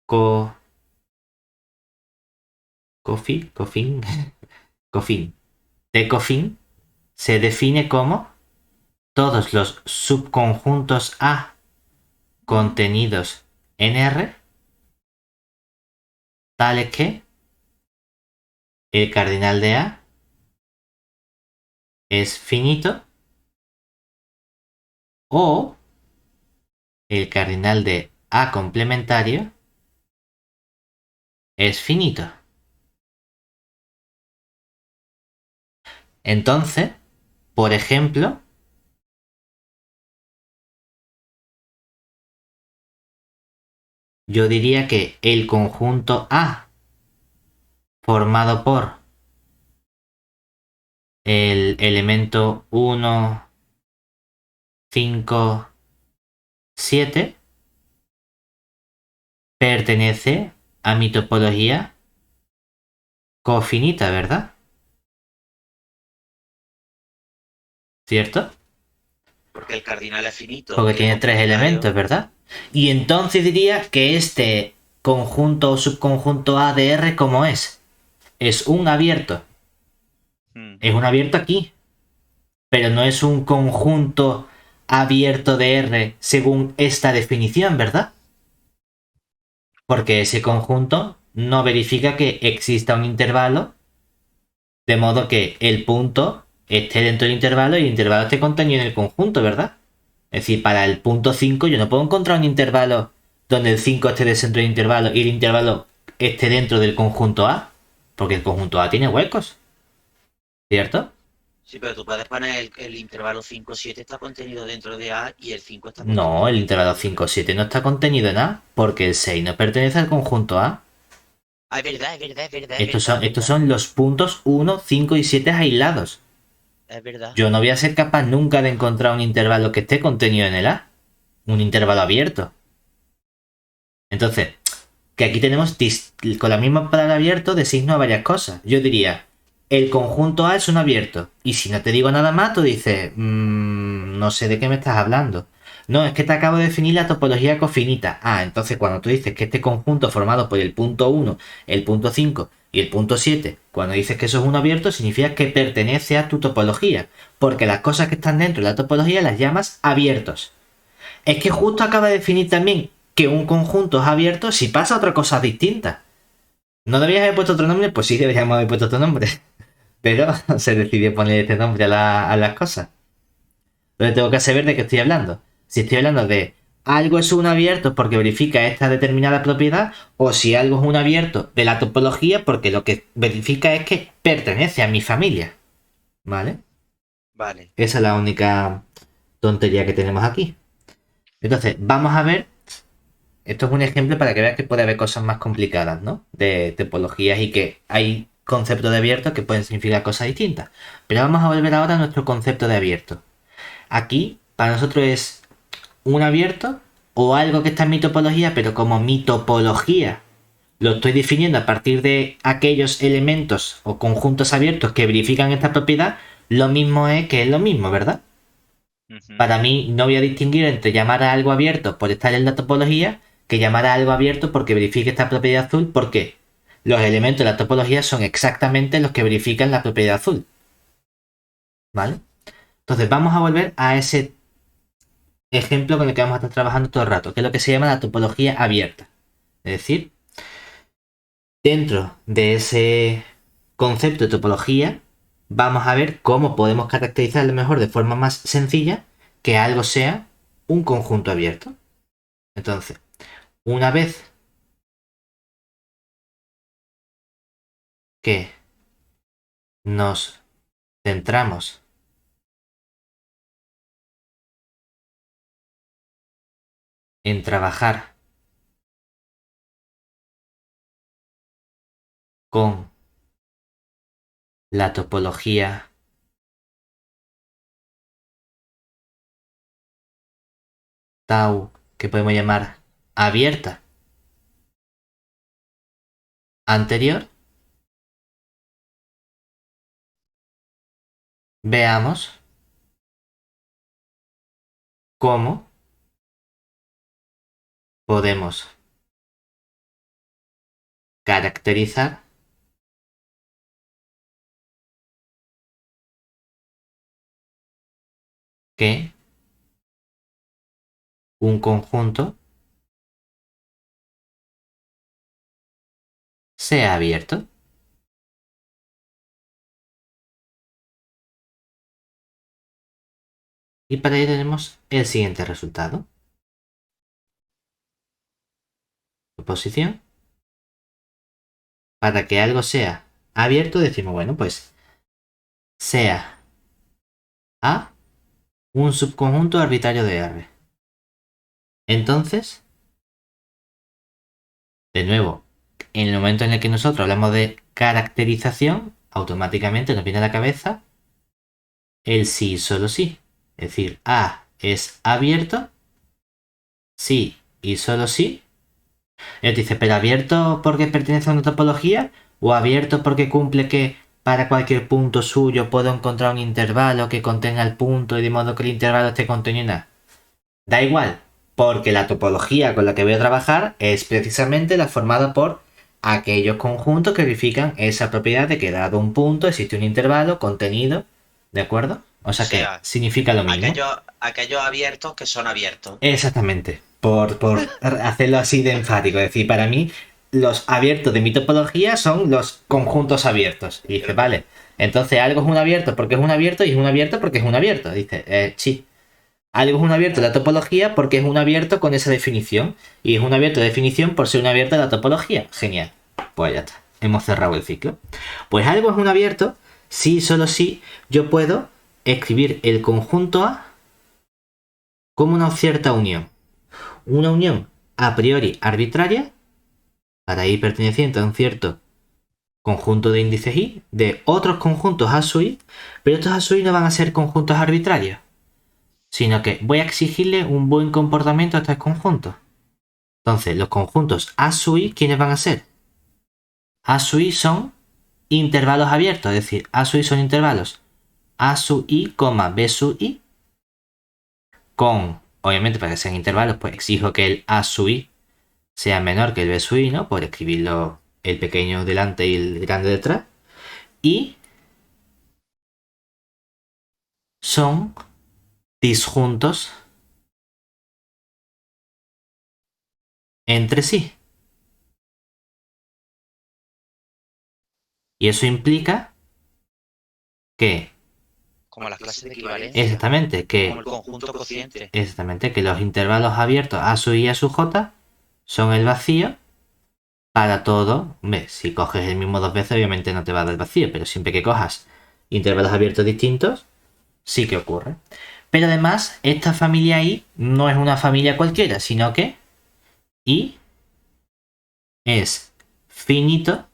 co, cofin, cofin. T cofin se define como todos los subconjuntos A contenidos en R, tales que el cardinal de A es finito o el cardinal de A complementario es finito. Entonces, por ejemplo, yo diría que el conjunto A formado por el elemento 1, 5, 7 pertenece a mi topología cofinita, ¿verdad? ¿Cierto? Porque el cardinal es finito Porque y el tiene tres complementario. elementos, ¿verdad? Y entonces diría que este conjunto o subconjunto A de R, ¿cómo es? Es un abierto. Mm. Es un abierto aquí, pero no es un conjunto abierto de R según esta definición, ¿verdad? Porque ese conjunto no verifica que exista un intervalo, de modo que el punto esté dentro del intervalo y el intervalo esté contenido en el conjunto, ¿verdad? Es decir, para el punto 5 yo no puedo encontrar un intervalo donde el 5 esté dentro del intervalo y el intervalo esté dentro del conjunto A, porque el conjunto A tiene huecos, ¿cierto? Sí, pero tú puedes poner el intervalo 5-7 está contenido dentro de A y el 5 está No, contenido el dentro intervalo de... 5-7 no está contenido en A, porque el 6 no pertenece al conjunto A. Ah, es verdad, es verdad, es verdad, es Estos verdad, son, es estos verdad. son los puntos 1, 5 y 7 aislados. Es verdad. Yo no voy a ser capaz nunca de encontrar un intervalo que esté contenido en el A. Un intervalo abierto. Entonces, que aquí tenemos con la misma palabra abierto designo a varias cosas. Yo diría, el conjunto A es un abierto. Y si no te digo nada más, tú dices, no sé de qué me estás hablando. No, es que te acabo de definir la topología cofinita. Ah, entonces cuando tú dices que este conjunto formado por el punto 1, el punto 5 y el punto 7, cuando dices que eso es un abierto, significa que pertenece a tu topología. Porque las cosas que están dentro de la topología las llamas abiertos. Es que justo acaba de definir también que un conjunto es abierto si pasa otra cosa distinta. ¿No deberías haber puesto otro nombre? Pues sí, deberíamos haber puesto otro nombre. Pero se decidió poner este nombre a las cosas. Pero tengo que saber de qué estoy hablando. Si estoy hablando de algo es un abierto porque verifica esta determinada propiedad, o si algo es un abierto de la topología porque lo que verifica es que pertenece a mi familia. ¿Vale? Vale. Esa es la única tontería que tenemos aquí. Entonces, vamos a ver. Esto es un ejemplo para que veas que puede haber cosas más complicadas, ¿no? De topologías y que hay conceptos de abierto que pueden significar cosas distintas. Pero vamos a volver ahora a nuestro concepto de abierto. Aquí, para nosotros es un abierto o algo que está en mi topología, pero como mi topología lo estoy definiendo a partir de aquellos elementos o conjuntos abiertos que verifican esta propiedad, lo mismo es que es lo mismo, ¿verdad? Para mí no voy a distinguir entre llamar a algo abierto por estar en la topología que llamar a algo abierto porque verifique esta propiedad azul. ¿Por qué? Los elementos de la topología son exactamente los que verifican la propiedad azul. ¿Vale? Entonces vamos a volver a ese ejemplo con el que vamos a estar trabajando todo el rato, que es lo que se llama la topología abierta. Es decir, dentro de ese concepto de topología, vamos a ver cómo podemos caracterizar a lo mejor de forma más sencilla que algo sea un conjunto abierto. Entonces, una vez que nos centramos en trabajar con la topología tau, que podemos llamar abierta, anterior, veamos cómo podemos caracterizar que un conjunto sea abierto. Y para ello tenemos el siguiente resultado. Posición. Para que algo sea abierto decimos, bueno, pues sea A un subconjunto arbitrario de R. Entonces, de nuevo, en el momento en el que nosotros hablamos de caracterización, automáticamente nos viene a la cabeza el sí y solo sí. Es decir, A es abierto, sí y solo sí. Y te dice, pero abierto porque pertenece a una topología o abierto porque cumple que para cualquier punto suyo puedo encontrar un intervalo que contenga el punto y de modo que el intervalo esté contenido en A. Da igual, porque la topología con la que voy a trabajar es precisamente la formada por aquellos conjuntos que verifican esa propiedad de que dado un punto existe un intervalo contenido, ¿de acuerdo? O sea que significa lo mismo. Aquellos abiertos que son abiertos. Exactamente, por hacerlo así de enfático. Es decir, para mí los abiertos de mi topología son los conjuntos abiertos. Y dice, vale, entonces algo es un abierto porque es un abierto y es un abierto porque es un abierto. Dice, sí. Algo es un abierto de la topología porque es un abierto con esa definición. Y es un abierto de definición por ser un abierto de la topología. Genial. Pues ya está. Hemos cerrado el ciclo. Pues algo es un abierto si, solo si, yo puedo escribir el conjunto A como una cierta unión. Una unión a priori arbitraria para ir perteneciente a un cierto conjunto de índices I de otros conjuntos A sub I, pero estos A sub I no van a ser conjuntos arbitrarios, sino que voy a exigirle un buen comportamiento a estos conjuntos. Entonces, los conjuntos A sub I, ¿quiénes van a ser? A sub I son intervalos abiertos, es decir, A sub I son intervalos A sub I, B sub I, con, obviamente para que sean intervalos, pues exijo que el A sub I sea menor que el B sub I, ¿no? Por escribirlo el pequeño delante y el grande detrás. Y son disjuntos entre sí. Y eso implica que... Como las clases de equivalencia. Exactamente, que... Como el conjunto cociente. Exactamente, que los intervalos abiertos A sub I y A sub J son el vacío para todo. Hombre, si coges el mismo dos veces, obviamente no te va a dar vacío, pero siempre que cojas intervalos abiertos distintos, sí que ocurre. Pero además, esta familia I no es una familia cualquiera, sino que I es finito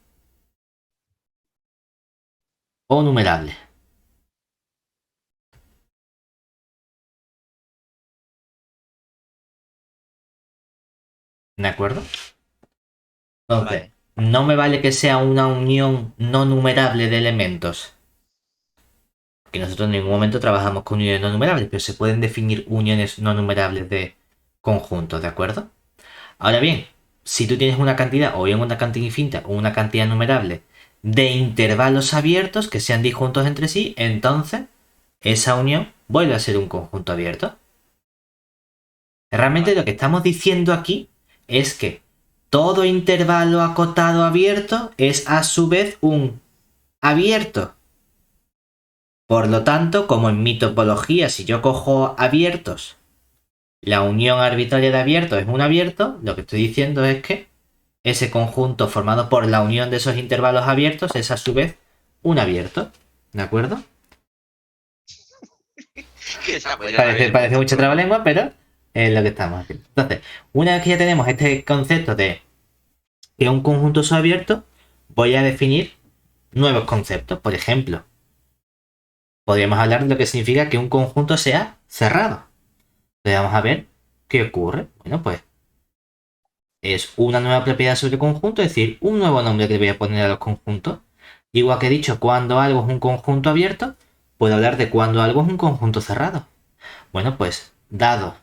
o numerable. ¿De acuerdo? Entonces, Vale. no me vale que sea una unión no numerable de elementos. Que nosotros en ningún momento trabajamos con uniones no numerables, pero se pueden definir uniones no numerables de conjuntos, ¿de acuerdo? Ahora bien, si tú tienes una cantidad, o bien una cantidad infinita o una cantidad numerable de intervalos abiertos que sean disjuntos entre sí, entonces esa unión vuelve a ser un conjunto abierto. Realmente lo Vale. que estamos diciendo aquí es que todo intervalo acotado abierto es a su vez un abierto. Por lo tanto, como en mi topología, si yo cojo abiertos, la unión arbitraria de abiertos es un abierto, lo que estoy diciendo es que ese conjunto formado por la unión de esos intervalos abiertos es a su vez un abierto. ¿De acuerdo? Que se podrían Parece, haber parece muchos mucho problemas. trabalengua, pero es lo que estamos haciendo. Entonces, una vez que ya tenemos este concepto de que un conjunto es abierto, voy a definir nuevos conceptos. Por ejemplo, podríamos hablar de lo que significa que un conjunto sea cerrado. Entonces vamos a ver qué ocurre. Bueno, pues es una nueva propiedad sobre el conjunto, es decir, un nuevo nombre que le voy a poner a los conjuntos. Igual que he dicho, cuando algo es un conjunto abierto, puedo hablar de cuando algo es un conjunto cerrado. Bueno, pues dado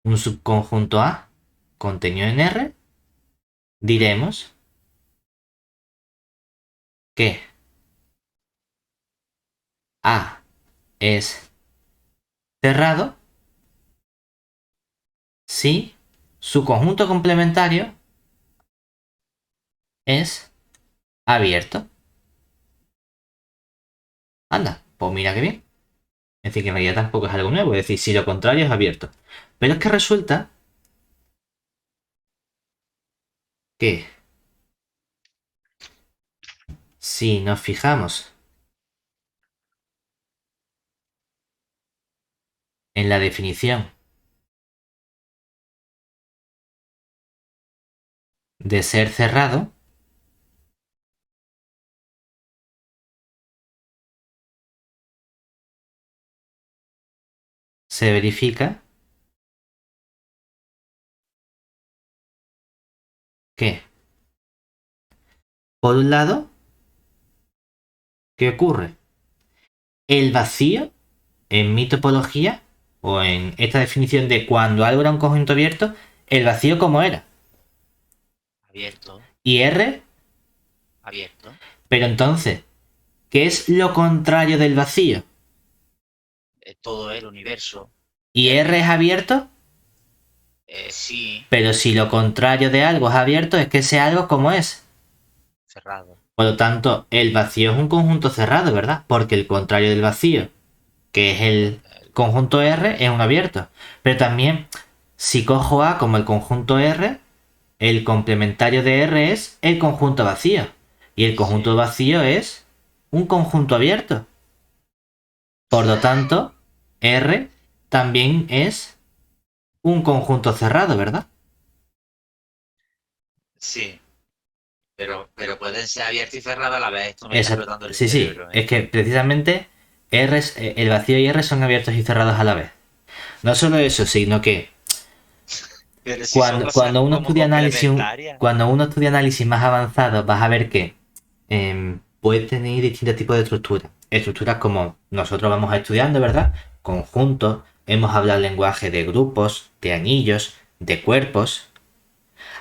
un subconjunto A contenido en R, diremos que A es cerrado si su conjunto complementario es abierto. Anda, pues mira qué bien. Es decir, que en realidad tampoco es algo nuevo, es decir, si lo contrario es abierto. Pero es que resulta que si nos fijamos en la definición de ser cerrado, se verifica que, por un lado, ¿qué ocurre? El vacío, en mi topología, o en esta definición de cuando algo era un conjunto abierto, el vacío como era. Abierto, Y R, abierto. pero entonces, ¿qué es lo contrario del vacío? Todo el universo. Y R R. es abierto, Sí, pero si lo contrario de algo es abierto, es que ese algo como es. cerrado. Por lo tanto, el vacío es un conjunto cerrado, ¿verdad? Porque el contrario del vacío, que es el conjunto R, es un abierto. Pero también, si cojo A como el conjunto R, el complementario de R es el conjunto vacío. Y el conjunto Sí. vacío es un conjunto abierto. Por lo tanto, R también es un conjunto cerrado, ¿verdad? Sí. Pero pueden ser abierto y cerrado a la vez. Esto me está Exacto. explotando el Sí, sí. cerebro, ¿eh? Es que precisamente R el vacío y R son abiertos y cerrados a la vez. No solo eso, sino que Pero si son cuando, cosas cuando uno como estudia análisis, complementarias. cuando uno estudia análisis más avanzado, vas a ver que puede tener distintos tipos de estructuras. Estructuras como nosotros vamos estudiando, ¿verdad? Conjuntos, hemos hablado lenguaje de grupos, de anillos, de cuerpos.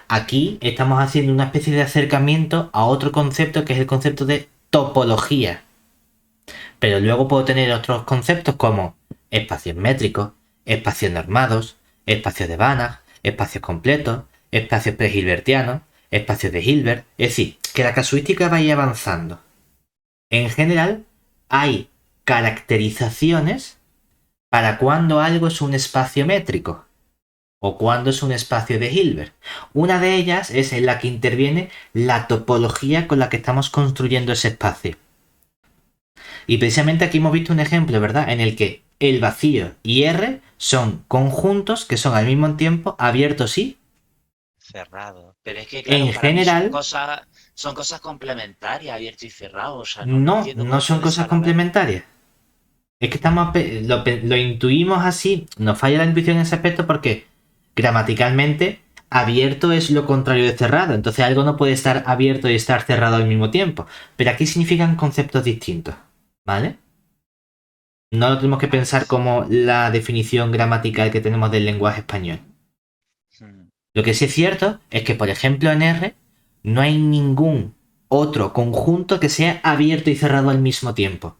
Aquí estamos haciendo una especie de acercamiento a otro concepto que es el concepto de topología. Pero luego puedo tener otros conceptos como espacios métricos, espacios normados, espacios de Banach, espacios completos, espacios pre-hilbertianos, espacios de Hilbert. Es decir, que la casuística vaya avanzando. En general, hay caracterizaciones para cuando algo es un espacio métrico o cuando es un espacio de Hilbert. Una de ellas es en la que interviene la topología con la que estamos construyendo ese espacio. Y precisamente aquí hemos visto un ejemplo, ¿verdad? En el que el vacío y R son conjuntos que son al mismo tiempo abiertos y, Cerrado. Pero es que, claro, en para mí son general, cosas. son cosas complementarias, abierto y cerrado. O sea, no No, entiendo no cómo son puede cosas ser a la vez. complementarias. Es que lo intuimos así, nos falla la intuición en ese aspecto porque gramaticalmente abierto es lo contrario de cerrado, entonces algo no puede estar abierto y estar cerrado al mismo tiempo. Pero aquí significan conceptos distintos, ¿vale? No lo tenemos que Vale. pensar como la definición gramatical que tenemos del lenguaje español. Mm. Lo que sí es cierto es que, por ejemplo, en R no hay ningún otro conjunto que sea abierto y cerrado al mismo tiempo.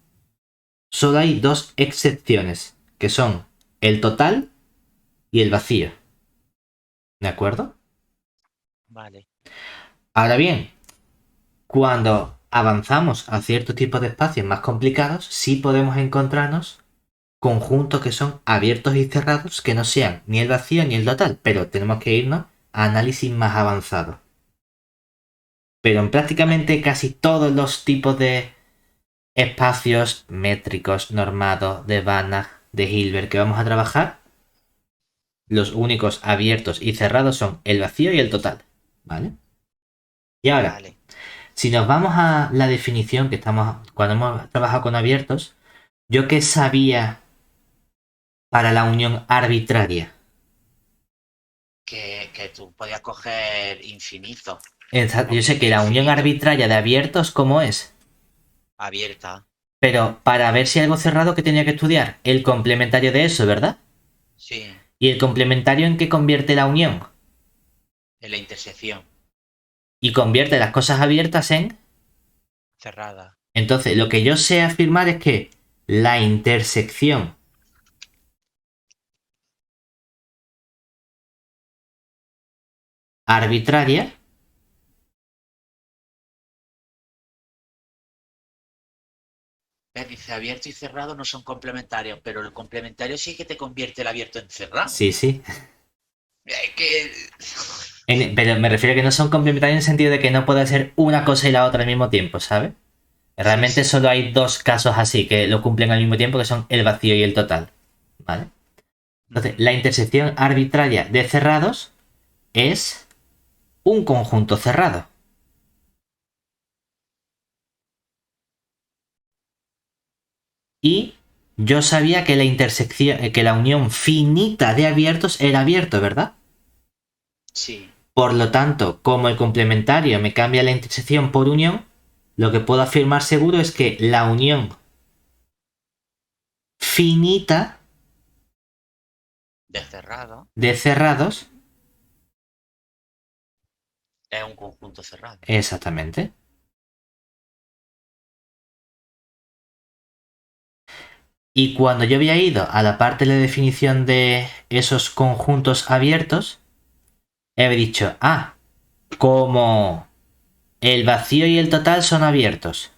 Solo hay dos excepciones, que son el total y el vacío. ¿De acuerdo? Vale. Ahora bien, cuando avanzamos a cierto tipo de espacios más complicados, sí podemos encontrarnos conjuntos que son abiertos y cerrados, que no sean ni el vacío ni el total, pero tenemos que irnos a análisis más avanzados. Pero en Vale. prácticamente casi todos los tipos de espacios métricos, normados, de Banach, de Hilbert que vamos a trabajar, los únicos abiertos y cerrados son el vacío y el total. ¿Vale? Y ahora, Vale. si nos vamos a la definición que estamos, cuando hemos trabajado con abiertos, ¿yo qué sabía para la unión arbitraria? Que tú podías coger infinito. Yo sé Completo que la unión infinito. arbitraria de abiertos, ¿cómo es? Abierta. Pero para ver si algo cerrado, ¿qué tenía que estudiar? El complementario de eso, ¿verdad? Sí. ¿Y el complementario en qué convierte la unión? En la intersección. Y convierte las cosas abiertas en... Cerrada. Entonces, lo que yo sé afirmar es que la intersección arbitraria Dice abierto y cerrado no son complementarios, pero el complementario sí que te convierte el abierto en cerrado. sí, sí. Es que. Pero me refiero a que no son complementarios en el sentido de que no puede ser una cosa y la otra al mismo tiempo, ¿sabes? Sí, Realmente sí. solo hay dos casos así que lo cumplen al mismo tiempo, que son el vacío y el total. ¿Vale? Entonces, Ujú. la intersección arbitraria de cerrados es un conjunto cerrado. Y yo sabía que la intersección, que la unión finita de abiertos era abierto, ¿verdad? Sí. Por lo tanto, como el complementario me cambia la intersección por unión, lo que puedo afirmar seguro es que la unión finita De cerrado de cerrados, es un conjunto cerrado. exactamente. Y cuando yo había ido a la parte de la definición de esos conjuntos abiertos, he dicho, como el vacío y el total son abiertos,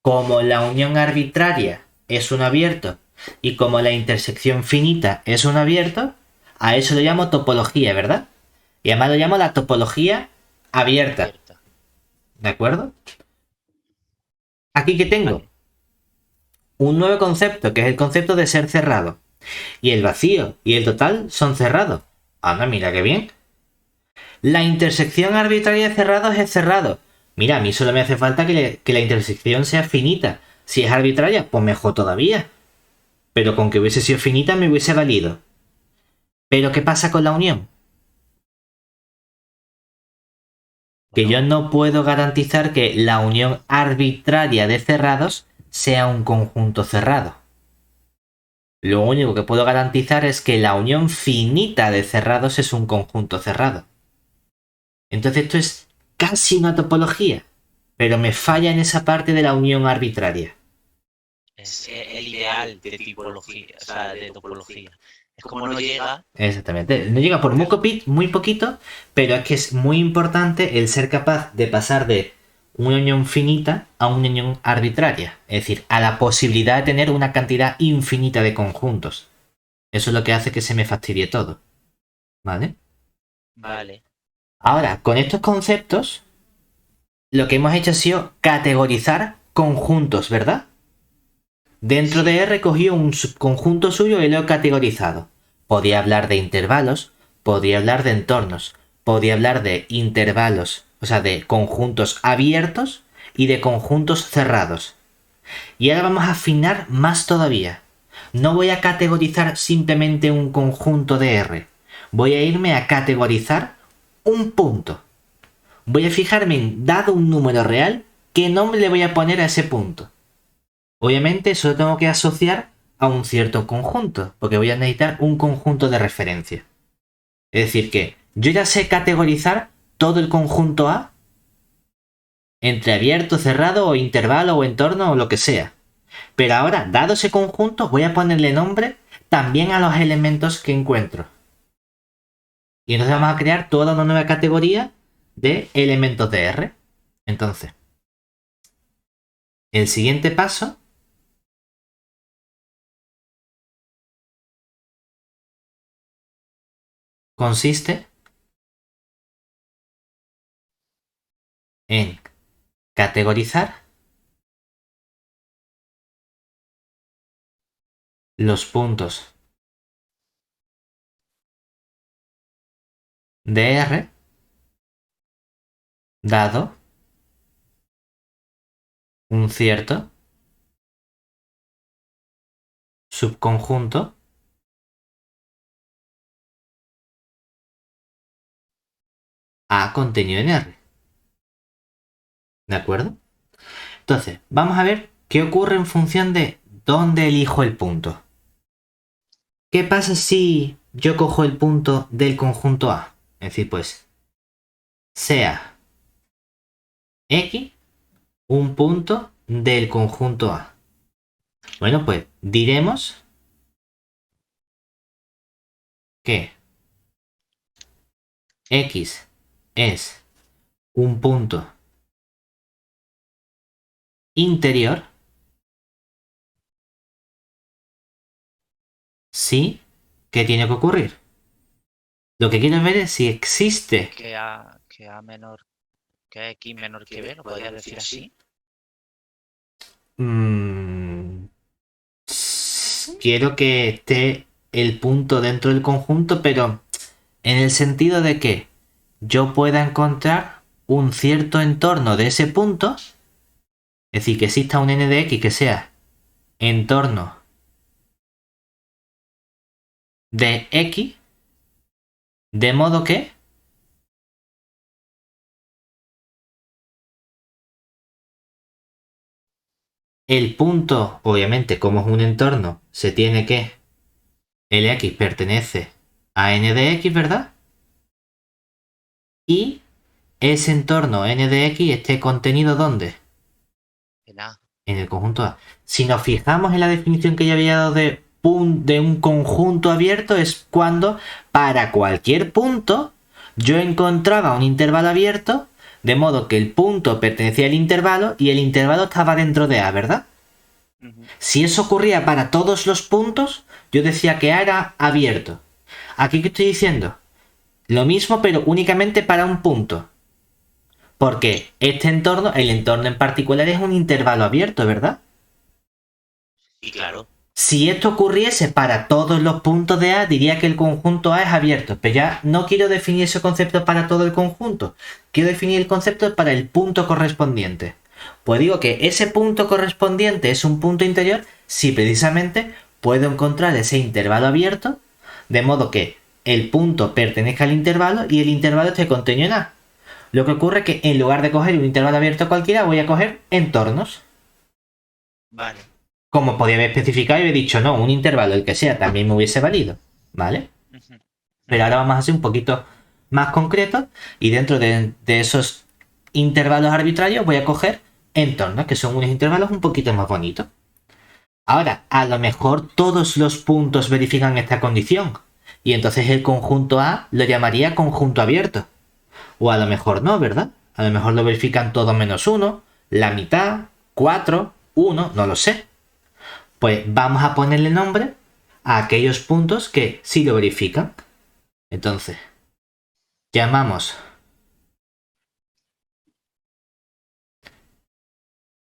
como la unión arbitraria es un abierto y como la intersección finita es un abierto, a eso lo llamo topología, ¿verdad? Y además lo llamo la topología abierta, Abierta. ¿de acuerdo? Aquí que tengo Vale. un nuevo concepto, que es el concepto de ser cerrado. Y el vacío y el total son cerrados. Anda, mira qué bien. La intersección arbitraria de cerrados es cerrado. Mira, a mí solo me hace falta que la intersección sea finita. Si es arbitraria, pues mejor todavía. Pero con que hubiese sido finita me hubiese valido. Pero ¿qué pasa con la unión? Que yo Bueno, no puedo garantizar que la unión arbitraria de cerrados sea un conjunto cerrado. Lo único que puedo garantizar es que la unión finita de cerrados es un conjunto cerrado. Entonces esto es casi una topología, pero me falla en esa parte de la unión arbitraria. es el ideal de tipología, o sea, de topología. Es como no llega. Exactamente. No llega por muy poquito, pero es que es muy importante el ser capaz de pasar de una unión finita a una unión arbitraria. Es decir, a la posibilidad de tener una cantidad infinita de conjuntos. Eso es lo que hace que se me fastidie todo. ¿Vale? Vale. Ahora, con estos conceptos, lo que hemos hecho ha sido categorizar conjuntos, ¿verdad? Dentro de Sí. R he cogido un subconjunto suyo y lo he categorizado. Podía hablar de intervalos, podía hablar de entornos, podía hablar de intervalos o sea, de conjuntos abiertos y de conjuntos cerrados. Y ahora vamos a afinar más todavía. No voy a categorizar simplemente un conjunto de R. Voy a irme a categorizar un punto. Voy a fijarme en, dado un número real, qué nombre le voy a poner a ese punto. Obviamente eso lo tengo que asociar a un cierto conjunto, porque voy a necesitar un conjunto de referencia. Es decir, que yo ya sé categorizar todo el conjunto A entre abierto, cerrado o intervalo o entorno o lo que sea. Pero ahora, dado ese conjunto, voy a ponerle nombre también a los elementos que encuentro. Y entonces vamos a crear toda una nueva categoría de elementos de R. Entonces, el siguiente paso consiste en categorizar los puntos de R dado un cierto subconjunto A contenido en R. ¿De acuerdo? Entonces, vamos a ver qué ocurre en función de dónde elijo el punto. ¿Qué pasa si yo cojo el punto del conjunto A? Es decir, pues, sea X un punto del conjunto A. Bueno, pues diremos que X es un punto interior si, ¿qué tiene que ocurrir? Lo que quiero ver es si existe. Que A menor, que X menor que B, ¿lo podrías decir así? Mmm, quiero que esté el punto dentro del conjunto, pero en el sentido de que yo pueda encontrar un cierto entorno de ese punto, es decir, que exista un n de x que sea entorno de x, de modo que el punto, obviamente, como es un entorno, se tiene que el x pertenece a n de x, ¿verdad? Y ese entorno n de x esté contenido ¿dónde? En A. En el conjunto A. Si nos fijamos en la definición que ya había dado de un conjunto abierto, es cuando para cualquier punto yo encontraba un intervalo abierto, de modo que el punto pertenecía al intervalo y el intervalo estaba dentro de A, ¿verdad? Si eso ocurría para todos los puntos, yo decía que A era abierto. Aquí que estoy diciendo, lo mismo pero únicamente para un punto. Porque este entorno, el entorno en particular es un intervalo abierto, ¿verdad? Y claro. Si esto ocurriese para todos los puntos de A, diría que el conjunto A es abierto. Pero ya no quiero definir ese concepto para todo el conjunto. Quiero definir el concepto para el punto correspondiente. Pues digo que ese punto correspondiente es un punto interior si precisamente puedo encontrar ese intervalo abierto, de modo que el punto pertenezca al intervalo y el intervalo esté contenido en A. Lo que ocurre es que en lugar de coger un intervalo abierto cualquiera, voy a coger entornos. Vale. Como podía haber especificado y haber dicho no, un intervalo, el que sea, también me hubiese valido. ¿Vale? Pero ahora vamos a ser un poquito más concretos y dentro de esos intervalos arbitrarios voy a coger entornos, que son unos intervalos un poquito más bonitos. Ahora, a lo mejor todos los puntos verifican esta condición y entonces el conjunto A lo llamaría conjunto abierto. O a lo mejor no, ¿verdad? A lo mejor lo verifican todo menos uno, la mitad, 4, 1, no lo sé. Pues vamos a ponerle nombre a aquellos puntos que sí lo verifican. Entonces, llamamos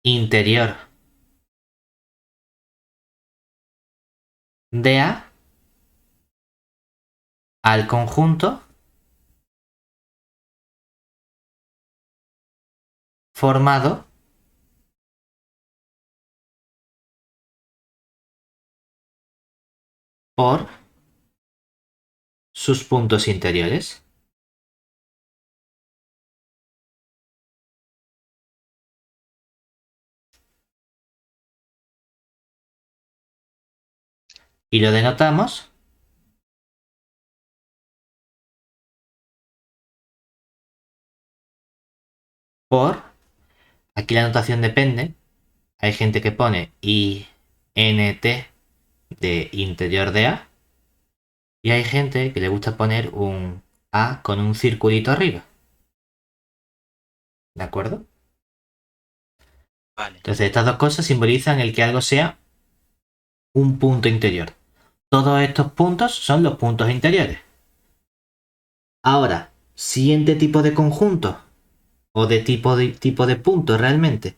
interior de A al conjunto formado por sus puntos interiores. Y lo denotamos por, aquí la notación depende, hay gente que pone INT de interior de A y hay gente que le gusta poner un A con un circulito arriba. ¿De acuerdo? Vale. Entonces estas dos cosas simbolizan el que algo sea un punto interior. Todos estos puntos son los puntos interiores. Ahora, siguiente tipo de conjunto o de tipo de punto realmente.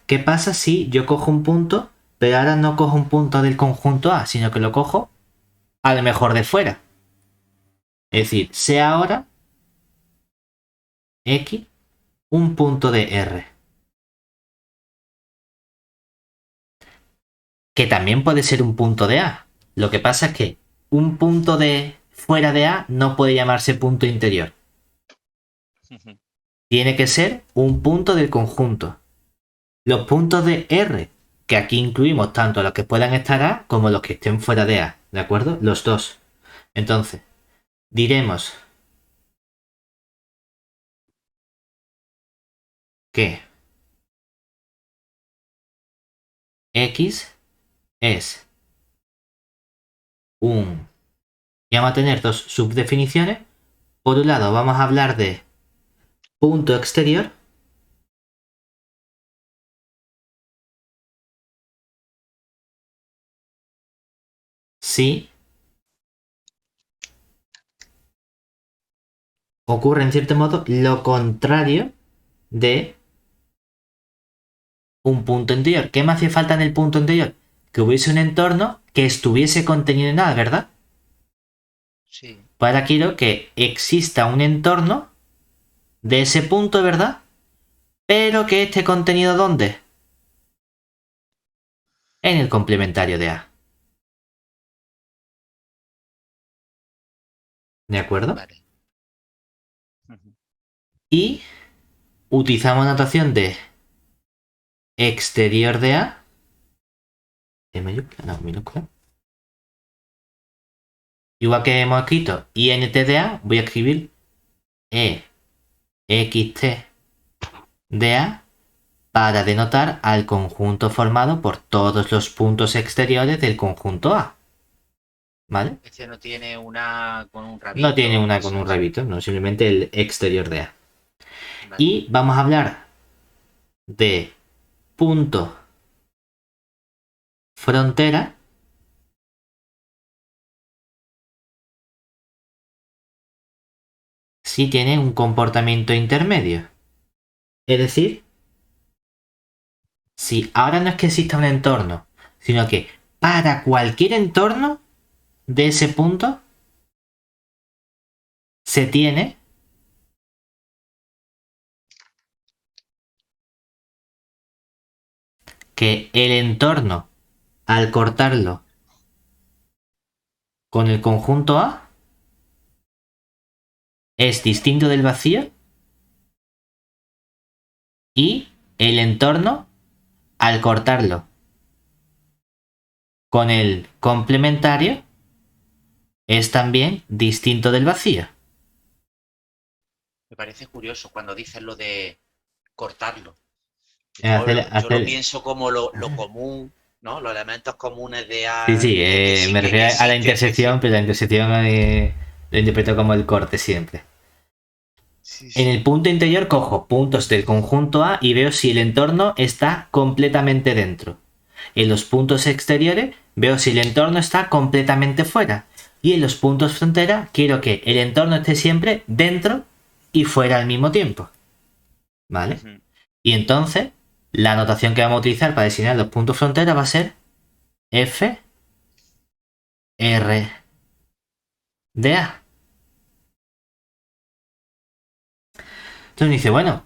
¿Qué pasa si yo cojo un punto, pero ahora no cojo un punto del conjunto A, sino que lo cojo a lo mejor de fuera? Es decir, sea ahora X un punto de R. Que también puede ser un punto de A. Lo que pasa es que un punto de fuera de A no puede llamarse punto interior. Tiene que ser un punto del conjunto. Los puntos de R, que aquí incluimos tanto los que puedan estar A como los que estén fuera de A, ¿de acuerdo? Los dos. Entonces, diremos que X es un... Y vamos a tener dos subdefiniciones. Por un lado vamos a hablar de punto exterior. Si ocurre en cierto modo lo contrario de un punto interior. ¿Qué me hacía falta en el punto interior? Que hubiese un entorno que estuviese contenido en A, ¿verdad? Sí. Pues ahora quiero que exista un entorno de ese punto, ¿verdad? Pero que esté contenido ¿dónde? En el complementario de A. ¿De acuerdo? Vale. Y utilizamos notación de exterior de A. ¿En mayúscula? No, minúscula. Igual que hemos escrito int de A, voy a escribir ext de A para denotar al conjunto formado por todos los puntos exteriores del conjunto A. ¿Vale? Este no tiene una con un rabito. No tiene una con un rabito, no, simplemente el exterior de A. Vale. Y vamos a hablar de punto frontera. Si tiene un comportamiento intermedio. Es decir, si ahora no es que exista un entorno, sino que para cualquier entorno de ese punto se tiene que el entorno, al cortarlo con el conjunto A, es distinto del vacío y el entorno, al cortarlo con el complementario, es también distinto del vacío. Me parece curioso cuando dices lo de cortarlo. Yo lo pienso como lo común, ¿no? Los elementos comunes de A. Sí, sí, me refiero a la existen, intersección, pero la intersección lo interpreto como el corte siempre. Sí, En el punto interior cojo puntos del conjunto A y veo si el entorno está completamente dentro. En los puntos exteriores veo si el entorno está completamente fuera. Y en los puntos frontera quiero que el entorno esté siempre dentro y fuera al mismo tiempo. ¿Vale? Y entonces la notación que vamos a utilizar para designar los puntos frontera va a ser F R de A. Entonces me dice, bueno,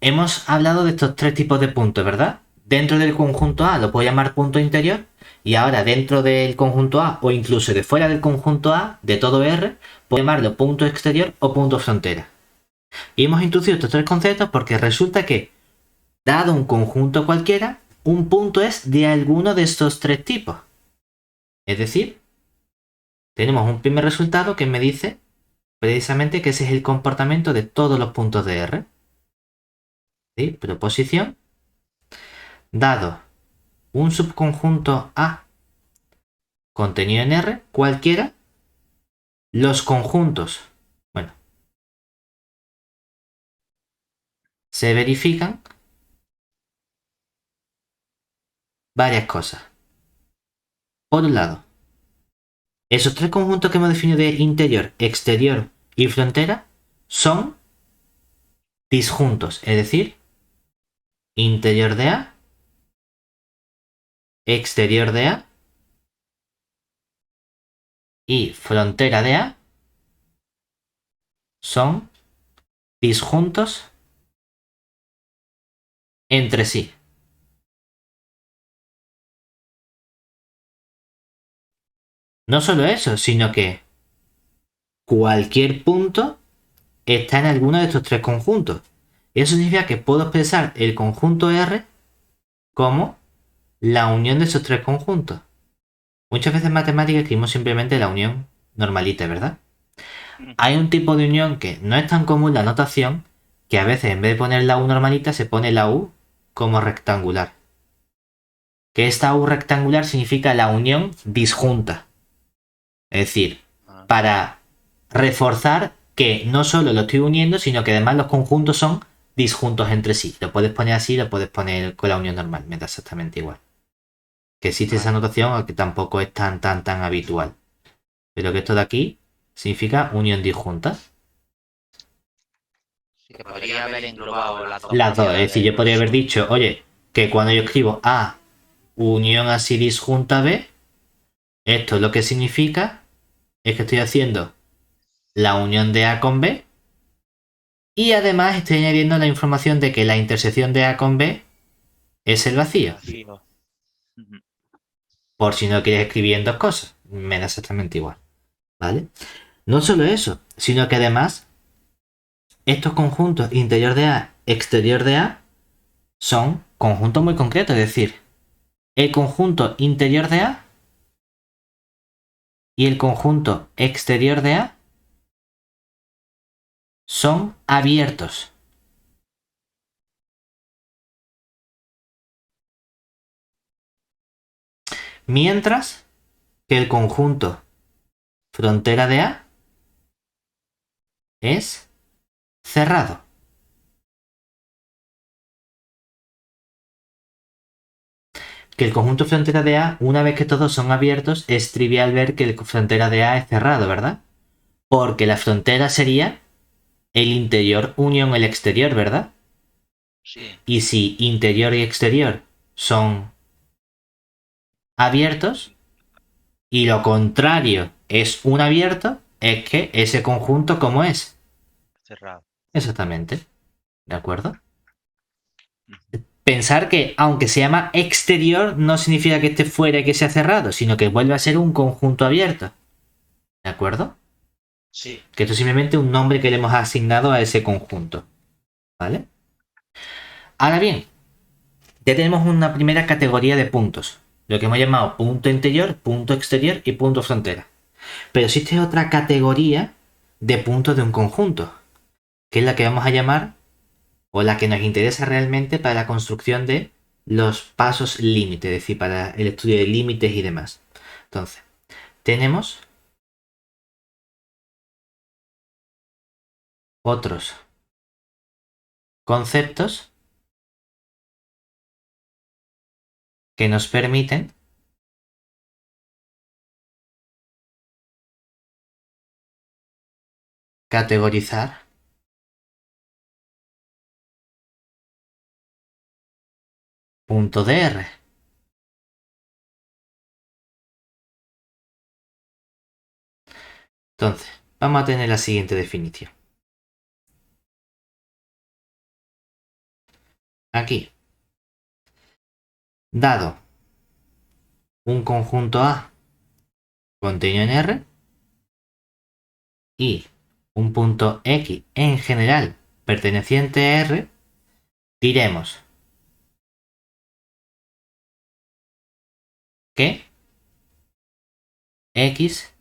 hemos hablado de estos tres tipos de puntos, ¿verdad? Dentro del conjunto A lo puedo llamar punto interior y ahora dentro del conjunto A o incluso de fuera del conjunto A, de todo R, puedo llamarlo punto exterior o punto frontera. Y hemos introducido estos tres conceptos porque resulta que, dado un conjunto cualquiera, un punto es de alguno de estos tres tipos. Es decir, tenemos un primer resultado que me dice precisamente que ese es el comportamiento de todos los puntos de R. ¿Sí? Proposición. Dado un subconjunto A contenido en R, cualquiera, los conjuntos, bueno, se verifican varias cosas. Por un lado, esos tres conjuntos que hemos definido de interior, exterior y frontera son disjuntos, es decir, interior de A, exterior de A y frontera de A son disjuntos entre sí. No solo eso, sino que cualquier punto está en alguno de estos tres conjuntos. Eso significa que puedo expresar el conjunto R como la unión de esos tres conjuntos. Muchas veces en matemáticas escribimos simplemente la unión normalita, ¿verdad? Hay un tipo de unión que no es tan común la notación, que a veces en vez de poner la U normalita se pone la U como rectangular. Que esta U rectangular significa la unión disjunta. Es decir, para reforzar que no solo lo estoy uniendo, sino que además los conjuntos son disjuntos entre sí. Lo puedes poner así, lo puedes poner con la unión normal, me da exactamente igual. Que existe esa notación, aunque tampoco es tan habitual. Pero que esto de aquí significa unión disjunta. Sí, que podría haber englobado las dos. Las dos, es decir, yo podría haber dicho, oye, que cuando yo escribo A unión así disjunta B, esto lo que significa es que estoy haciendo la unión de A con B y además estoy añadiendo la información de que la intersección de A con B es el vacío. Por si no quieres escribir en dos cosas, me da exactamente igual. ¿Vale? No solo eso, sino que además estos conjuntos interior de A, exterior de A, son conjuntos muy concretos, es decir, el conjunto interior de A y el conjunto exterior de A son abiertos. Mientras que el conjunto frontera de A es cerrado. Que el conjunto frontera de A, una vez que todos son abiertos, es trivial ver que el frontera de A es cerrado, ¿verdad? Porque la frontera sería el interior unión el exterior, ¿verdad? Sí. Y si interior y exterior son abiertos y lo contrario es un abierto, es que ese conjunto, ¿cómo es? Cerrado. Exactamente. ¿De acuerdo? Pensar que aunque se llama exterior no significa que esté fuera y que sea cerrado, sino que vuelve a ser un conjunto abierto. ¿De acuerdo? Sí. Que esto es simplemente un nombre que le hemos asignado a ese conjunto. ¿Vale? Ahora bien, ya tenemos una primera categoría de puntos. Lo que hemos llamado punto interior, punto exterior y punto frontera. Pero existe otra categoría de puntos de un conjunto, que es la que vamos a llamar, o la que nos interesa realmente para la construcción de los pasos límite, es decir, para el estudio de límites y demás. Entonces, tenemos otros conceptos que nos permiten categorizar punto de R. Entonces, vamos a tener la siguiente definición. aquí. Dado un conjunto A contenido en R y un punto X en general perteneciente a R, diremos que X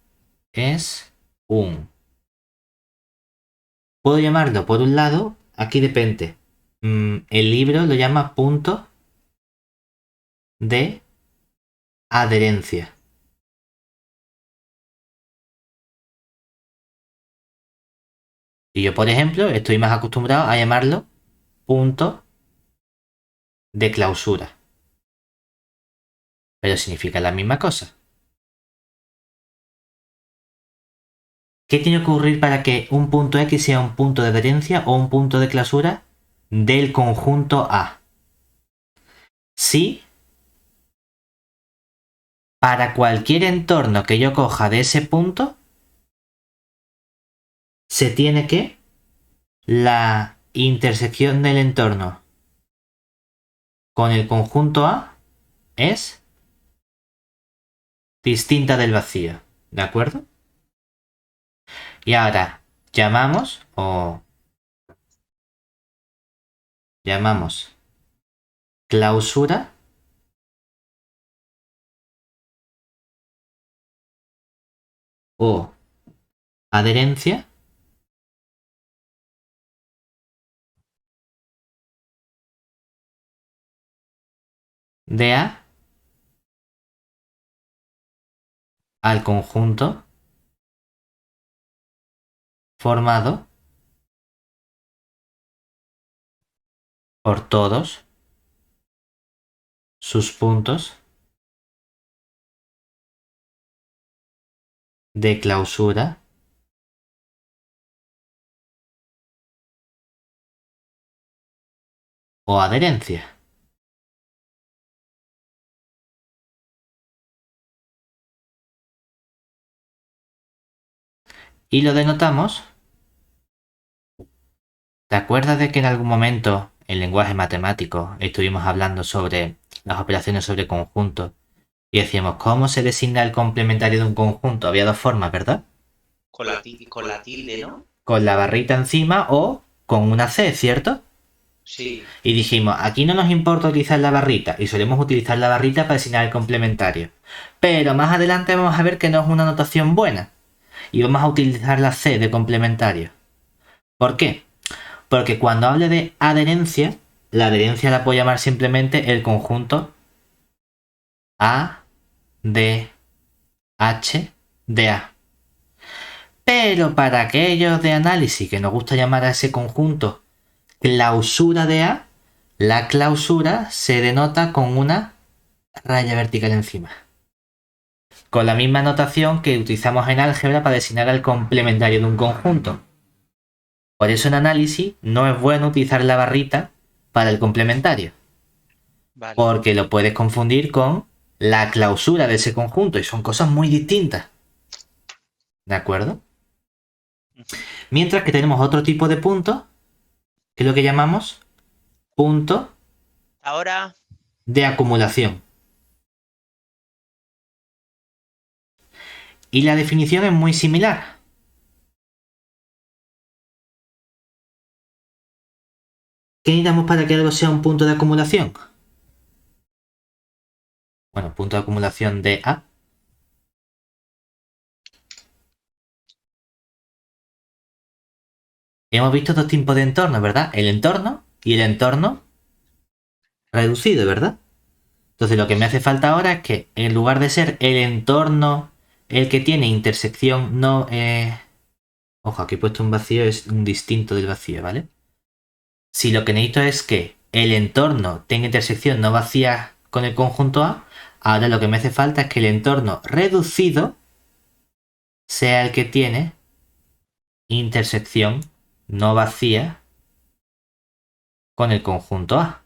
es un... Puedo llamarlo, por un lado, aquí depende. El libro lo llama punto de adherencia. Y yo, por ejemplo, estoy más acostumbrado a llamarlo punto de clausura. Pero significa la misma cosa. ¿Qué tiene que ocurrir para que un punto X sea un punto de adherencia o un punto de clausura del conjunto A? Si para cualquier entorno que yo coja de ese punto, se tiene que la intersección del entorno con el conjunto A es distinta del vacío, ¿de acuerdo? Y ahora llamamos clausura o adherencia de A al conjunto formado por todos sus puntos de clausura o adherencia. Y lo denotamos. ¿Te acuerdas de que en algún momento en lenguaje matemático estuvimos hablando sobre las operaciones sobre conjuntos y decíamos cómo se designa el complementario de un conjunto? Había dos formas, ¿verdad? Con la tilde, ¿no? Con la barrita encima o con una C, ¿cierto? Sí. Y dijimos, aquí no nos importa utilizar la barrita y solemos utilizar la barrita para designar el complementario. Pero más adelante vamos a ver que no es una notación buena y vamos a utilizar la C de complementario. ¿Por qué? Porque cuando hable de adherencia, la adherencia la puedo llamar simplemente el conjunto A, D, H, de A. Pero para aquellos de análisis que nos gusta llamar a ese conjunto clausura de A, la clausura se denota con una raya vertical encima. Con la misma notación que utilizamos en álgebra para designar el complementario de un conjunto. Por eso en análisis no es bueno utilizar la barrita para el complementario. Vale. Porque lo puedes confundir con la clausura de ese conjunto y son cosas muy distintas. ¿De acuerdo? Mientras que tenemos otro tipo de punto, que es lo que llamamos punto ahora de acumulación. Y la definición es muy similar. ¿Qué necesitamos para que algo sea un punto de acumulación? Bueno, punto de acumulación de A. Hemos visto dos tipos de entornos, ¿verdad? El entorno y el entorno reducido, ¿verdad? Entonces lo que me hace falta ahora es que en lugar de ser el entorno el que tiene intersección no... Ojo, aquí he puesto un vacío, es un distinto del vacío, ¿vale? Si lo que necesito es que el entorno tenga intersección no vacía con el conjunto A, ahora lo que me hace falta es que el entorno reducido sea el que tiene intersección no vacía con el conjunto A.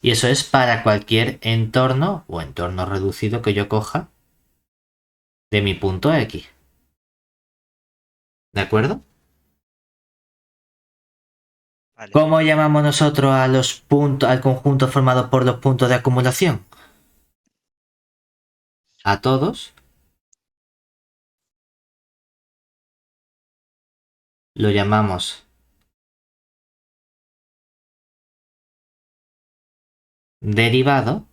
Y eso es para cualquier entorno o entorno reducido que yo coja de mi punto X. ¿De acuerdo? Vale. ¿Cómo llamamos nosotros a los puntos, al conjunto formado por los puntos de acumulación? A todos lo llamamos derivado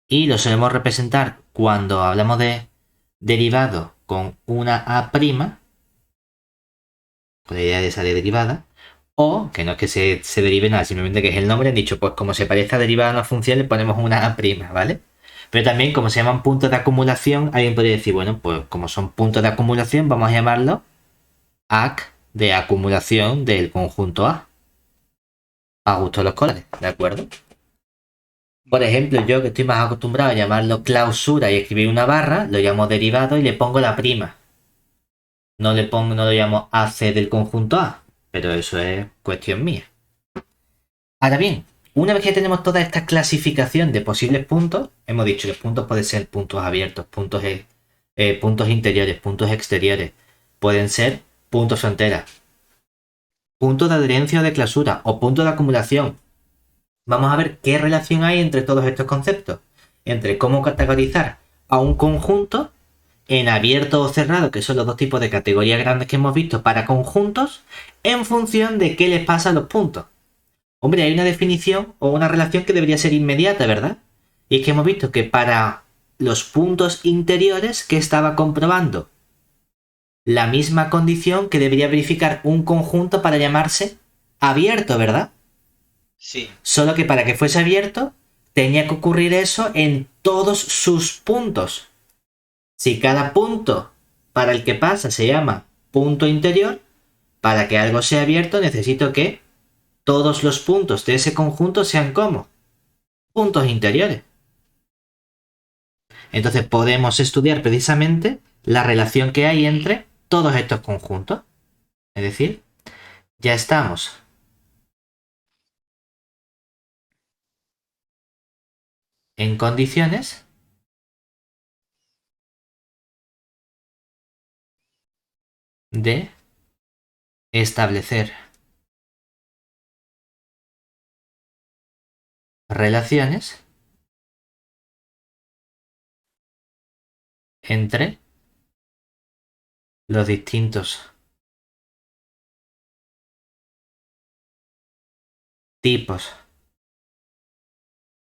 y lo solemos representar cuando hablamos de derivado con una A', con la idea de esa de derivada, o que no es que se derive nada, simplemente que es el nombre, han dicho, pues como se parece a derivada a una función, le ponemos una A', ¿vale? Pero también, como se llaman puntos de acumulación, alguien podría decir, bueno, pues como son puntos de acumulación, vamos a llamarlo AC de acumulación del conjunto A. A gusto de los colores, ¿de acuerdo? Por ejemplo, yo que estoy más acostumbrado a llamarlo clausura y escribir una barra, lo llamo derivado y le pongo la prima. No lo llamo AC del conjunto A, pero eso es cuestión mía. Ahora bien, una vez que tenemos toda esta clasificación de posibles puntos, hemos dicho que puntos pueden ser puntos abiertos, puntos interiores, puntos exteriores, pueden ser puntos frontera, puntos de adherencia o de clausura o puntos de acumulación. Vamos a ver qué relación hay entre todos estos conceptos, entre cómo categorizar a un conjunto en abierto o cerrado, que son los dos tipos de categorías grandes que hemos visto para conjuntos, en función de qué les pasa a los puntos. Hombre, hay una definición o una relación que debería ser inmediata, ¿verdad? Y es que hemos visto que para los puntos interiores que estaba comprobando la misma condición que debería verificar un conjunto para llamarse abierto, ¿verdad? Sí. Solo que para que fuese abierto tenía que ocurrir eso en todos sus puntos. Si cada punto para el que pasa se llama punto interior, para que algo sea abierto necesito que todos los puntos de ese conjunto sean como puntos interiores. Entonces podemos estudiar precisamente la relación que hay entre todos estos conjuntos. Es decir, ya estamos en condiciones de establecer relaciones entre los distintos tipos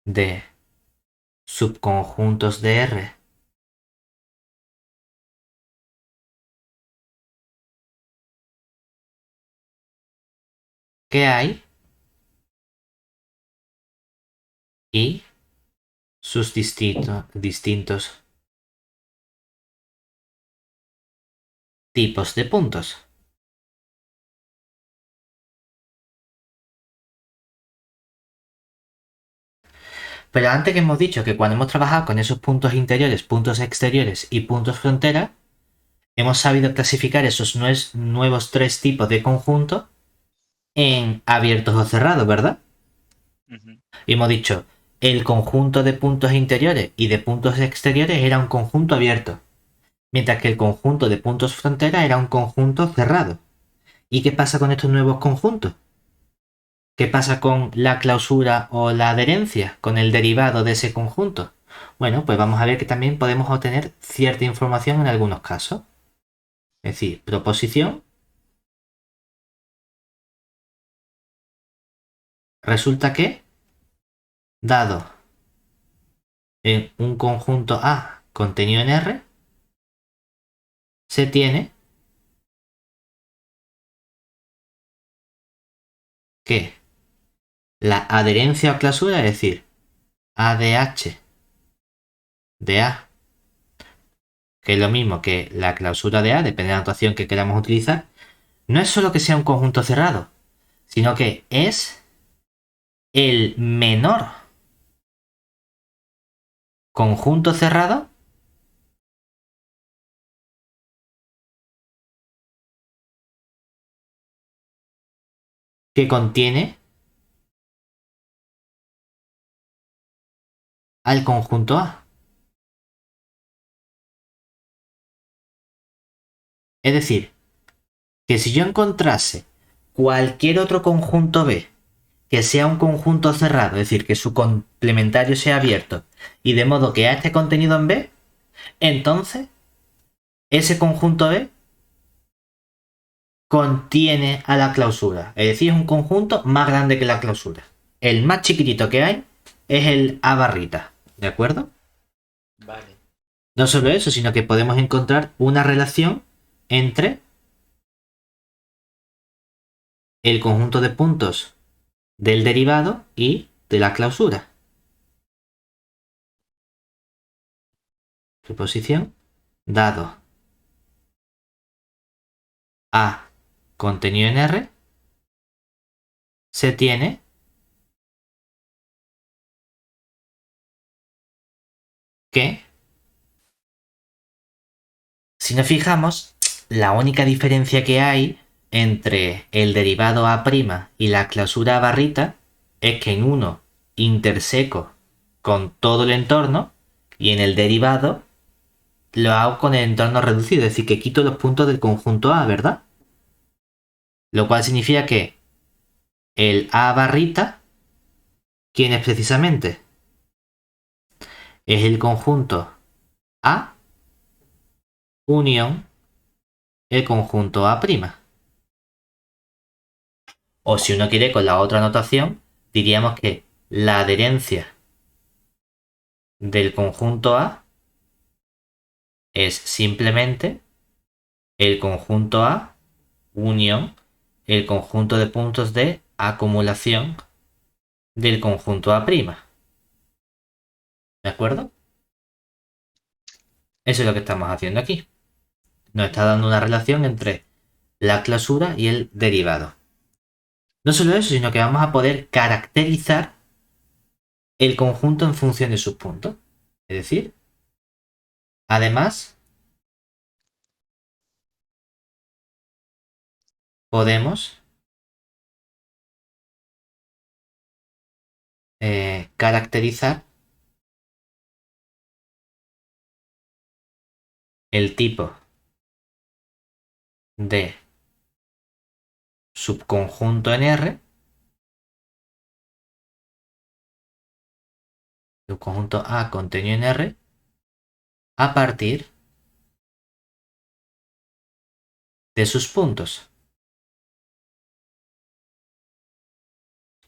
de subconjuntos de R que hay y sus distintos tipos de puntos. Pero antes que hemos dicho que cuando hemos trabajado con esos puntos interiores, puntos exteriores y puntos frontera, hemos sabido clasificar esos nuevos tres tipos de conjunto en abiertos o cerrados, ¿verdad? Y hemos dicho, el conjunto de puntos interiores y de puntos exteriores era un conjunto abierto, mientras que el conjunto de puntos frontera era un conjunto cerrado. ¿Y qué pasa con estos nuevos conjuntos? ¿Qué pasa con la clausura o la adherencia, con el derivado de ese conjunto? Bueno, pues vamos a ver que también podemos obtener cierta información en algunos casos. Es decir, proposición. Resulta que, dado en un conjunto A contenido en R, se tiene que la adherencia o clausura, es decir, ADH de A, que es lo mismo que la clausura de A, depende de la notación que queramos utilizar, no es solo que sea un conjunto cerrado, sino que es el menor conjunto cerrado que contiene al conjunto A. Es decir, que si yo encontrase cualquier otro conjunto B que sea un conjunto cerrado, es decir, que su complementario sea abierto, y de modo que A esté contenido en B, entonces ese conjunto B contiene a la clausura. Es decir, es un conjunto más grande que la clausura. El más chiquitito que hay es el A barrita. ¿De acuerdo? Vale. No solo eso, sino que podemos encontrar una relación entre el conjunto de puntos del derivado y de la clausura. Preposición dado A contenido en R, se tiene que, si nos fijamos, la única diferencia que hay entre el derivado A' y la clausura A barrita es que en uno interseco con todo el entorno y en el derivado lo hago con el entorno reducido, es decir, que quito los puntos del conjunto A, ¿verdad? Lo cual significa que el A barrita, ¿quién es precisamente? Es el conjunto A unión el conjunto A'. O si uno quiere con la otra notación, diríamos que la adherencia del conjunto A es simplemente el conjunto A unión el conjunto de puntos de acumulación del conjunto A'. ¿De acuerdo? Eso es lo que estamos haciendo aquí. Nos está dando una relación entre la clausura y el derivado. No solo eso, sino que vamos a poder caracterizar el conjunto en función de sus puntos. Es decir, además, podemos caracterizar el tipo de subconjunto en R, subconjunto A contenido en R, a partir de sus puntos.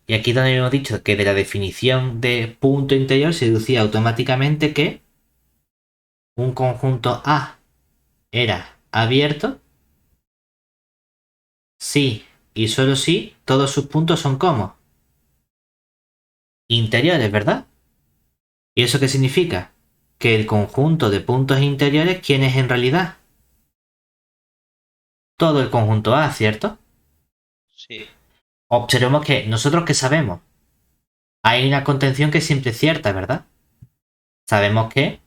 Y aquí donde hemos dicho que de la definición de punto interior se deducía automáticamente que un conjunto A era abierto si y solo si todos sus puntos son como interiores, ¿verdad? ¿Y eso qué significa? Que el conjunto de puntos interiores, ¿quién es en realidad? Todo el conjunto A, ¿cierto? Sí. Observemos que nosotros que sabemos, hay una contención que es siempre cierta, ¿verdad? Sabemos que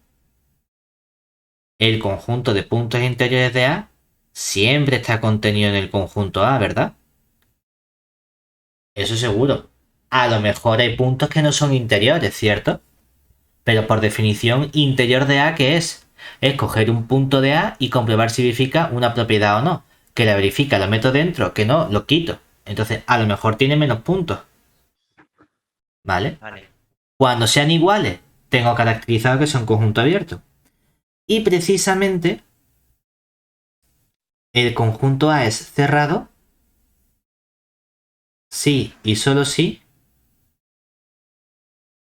el conjunto de puntos interiores de A siempre está contenido en el conjunto A, ¿verdad? Eso seguro. A lo mejor hay puntos que no son interiores, ¿cierto? Pero por definición, interior de A, ¿qué es? Es coger un punto de A y comprobar si verifica una propiedad o no. Que la verifica, lo meto dentro, que no, lo quito. Entonces, a lo mejor tiene menos puntos. ¿Vale? Vale. Cuando sean iguales, tengo caracterizado que son conjunto abierto. Y precisamente, el conjunto A es cerrado si y solo si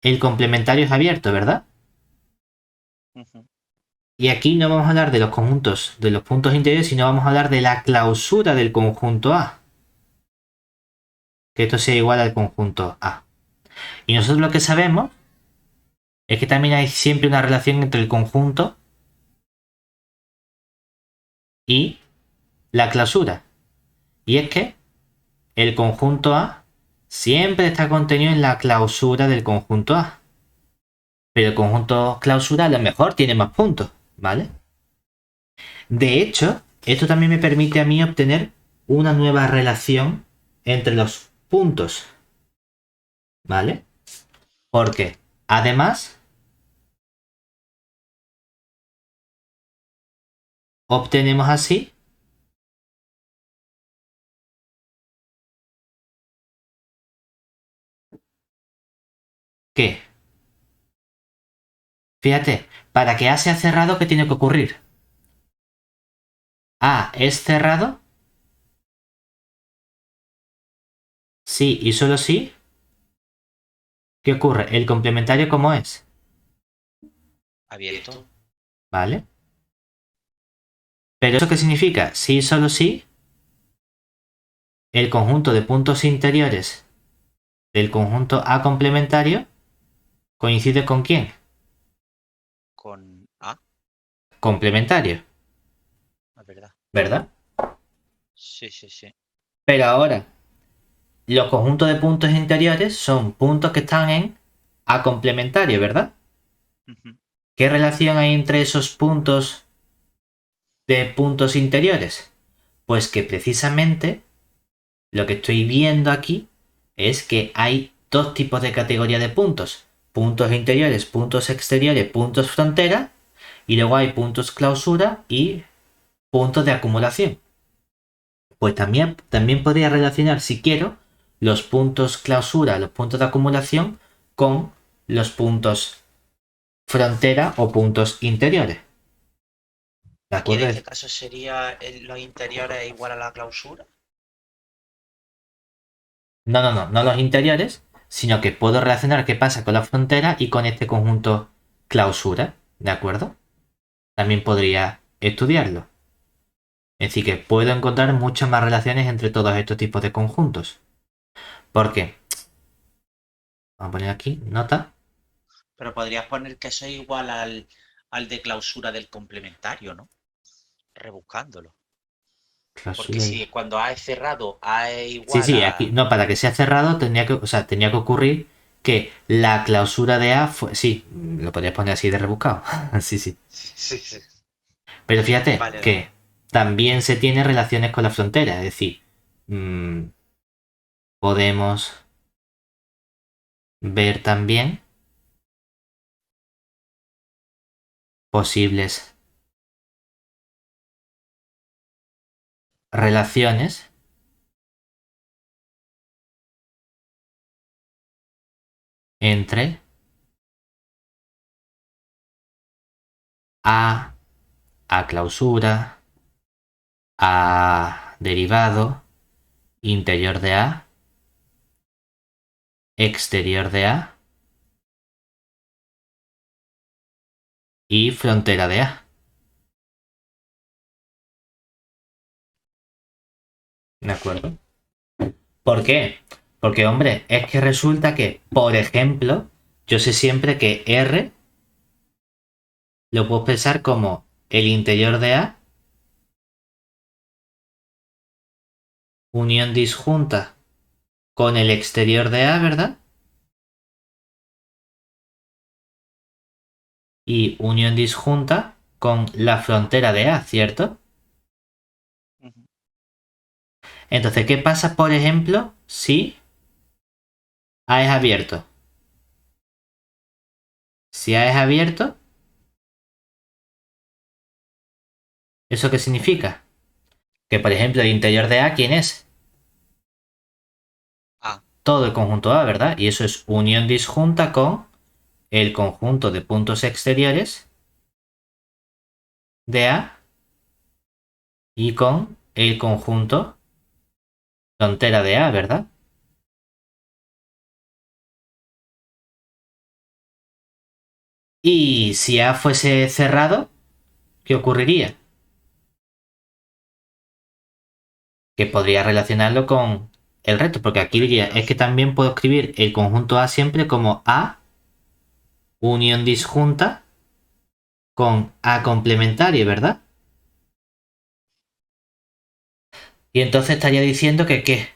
el complementario es abierto, ¿verdad? Ujú. Y aquí no vamos a hablar de los conjuntos, de los puntos interiores, sino vamos a hablar de la clausura del conjunto A. Que esto sea igual al conjunto A. Y nosotros lo que sabemos es que también hay siempre una relación entre el conjunto y la clausura. Y es que el conjunto A siempre está contenido en la clausura del conjunto A. Pero el conjunto clausura a lo mejor tiene más puntos, ¿vale? De hecho, esto también me permite a mí obtener una nueva relación entre los puntos, ¿vale? Porque además obtenemos así ¿Qué? Fíjate, para que A sea cerrado, ¿qué tiene que ocurrir? A es cerrado. Sí y solo sí. ¿Qué ocurre? ¿El complementario cómo es? Abierto. ¿Vale? ¿Pero eso qué significa? Sí y solo sí. El conjunto de puntos interiores del conjunto A complementario coincide con quién? Con A, Complementario, es verdad. ¿verdad? Sí, sí, sí. Pero ahora, los conjuntos de puntos interiores son puntos que están en A complementario, ¿verdad? Ujú. ¿Qué relación hay entre esos puntos de puntos interiores? Pues que precisamente lo que estoy viendo aquí es que hay dos tipos de categoría de puntos. Puntos interiores, puntos exteriores, puntos frontera. Y luego hay puntos clausura y puntos de acumulación. Pues también podría relacionar, si quiero, los puntos clausura, los puntos de acumulación con los puntos frontera o puntos interiores. ¿De Aquí en acuerdo? este caso sería los interiores igual a la clausura. No los interiores, sino que puedo relacionar qué pasa con la frontera y con este conjunto clausura. ¿De acuerdo? También podría estudiarlo. Es decir, que puedo encontrar muchas más relaciones entre todos estos tipos de conjuntos. ¿Por qué? Vamos a poner aquí, nota. Pero podrías poner que eso es igual al de clausura del complementario, ¿no? Rebuscándolo. Porque Clausura. si cuando A es cerrado, A es Sí, igual sí, aquí, a... no, para que sea cerrado tenía que ocurrir que la clausura de A fue. Sí, lo podrías poner así de rebuscado. Sí, sí. Sí, sí. Pero fíjate Vale, vale. que también se tiene relaciones con la frontera. Es decir, mm, podemos ver también posibles relaciones entre A, A clausura, A derivado, interior de A, exterior de A y frontera de A. ¿De acuerdo? ¿Por qué? Porque, hombre, es que resulta que, por ejemplo, yo sé siempre que R lo puedo pensar como el interior de A, unión disjunta con el exterior de A, ¿verdad? Y unión disjunta con la frontera de A, ¿cierto? Ujú. Entonces, ¿qué pasa, por ejemplo, si A es abierto? Si A es abierto, ¿eso qué significa? Que, por ejemplo, el interior de A, ¿quién es? A. Todo el conjunto A, ¿verdad? Y eso es unión disjunta con el conjunto de puntos exteriores de A y con el conjunto frontera de A, ¿verdad? Y si A fuese cerrado, ¿qué ocurriría? Que podría relacionarlo con el resto, porque aquí Con el de diría, es que clausura. también puedo escribir el conjunto A siempre como A unión disjunta con A complementario, ¿verdad? Y entonces estaría diciendo que ¿qué?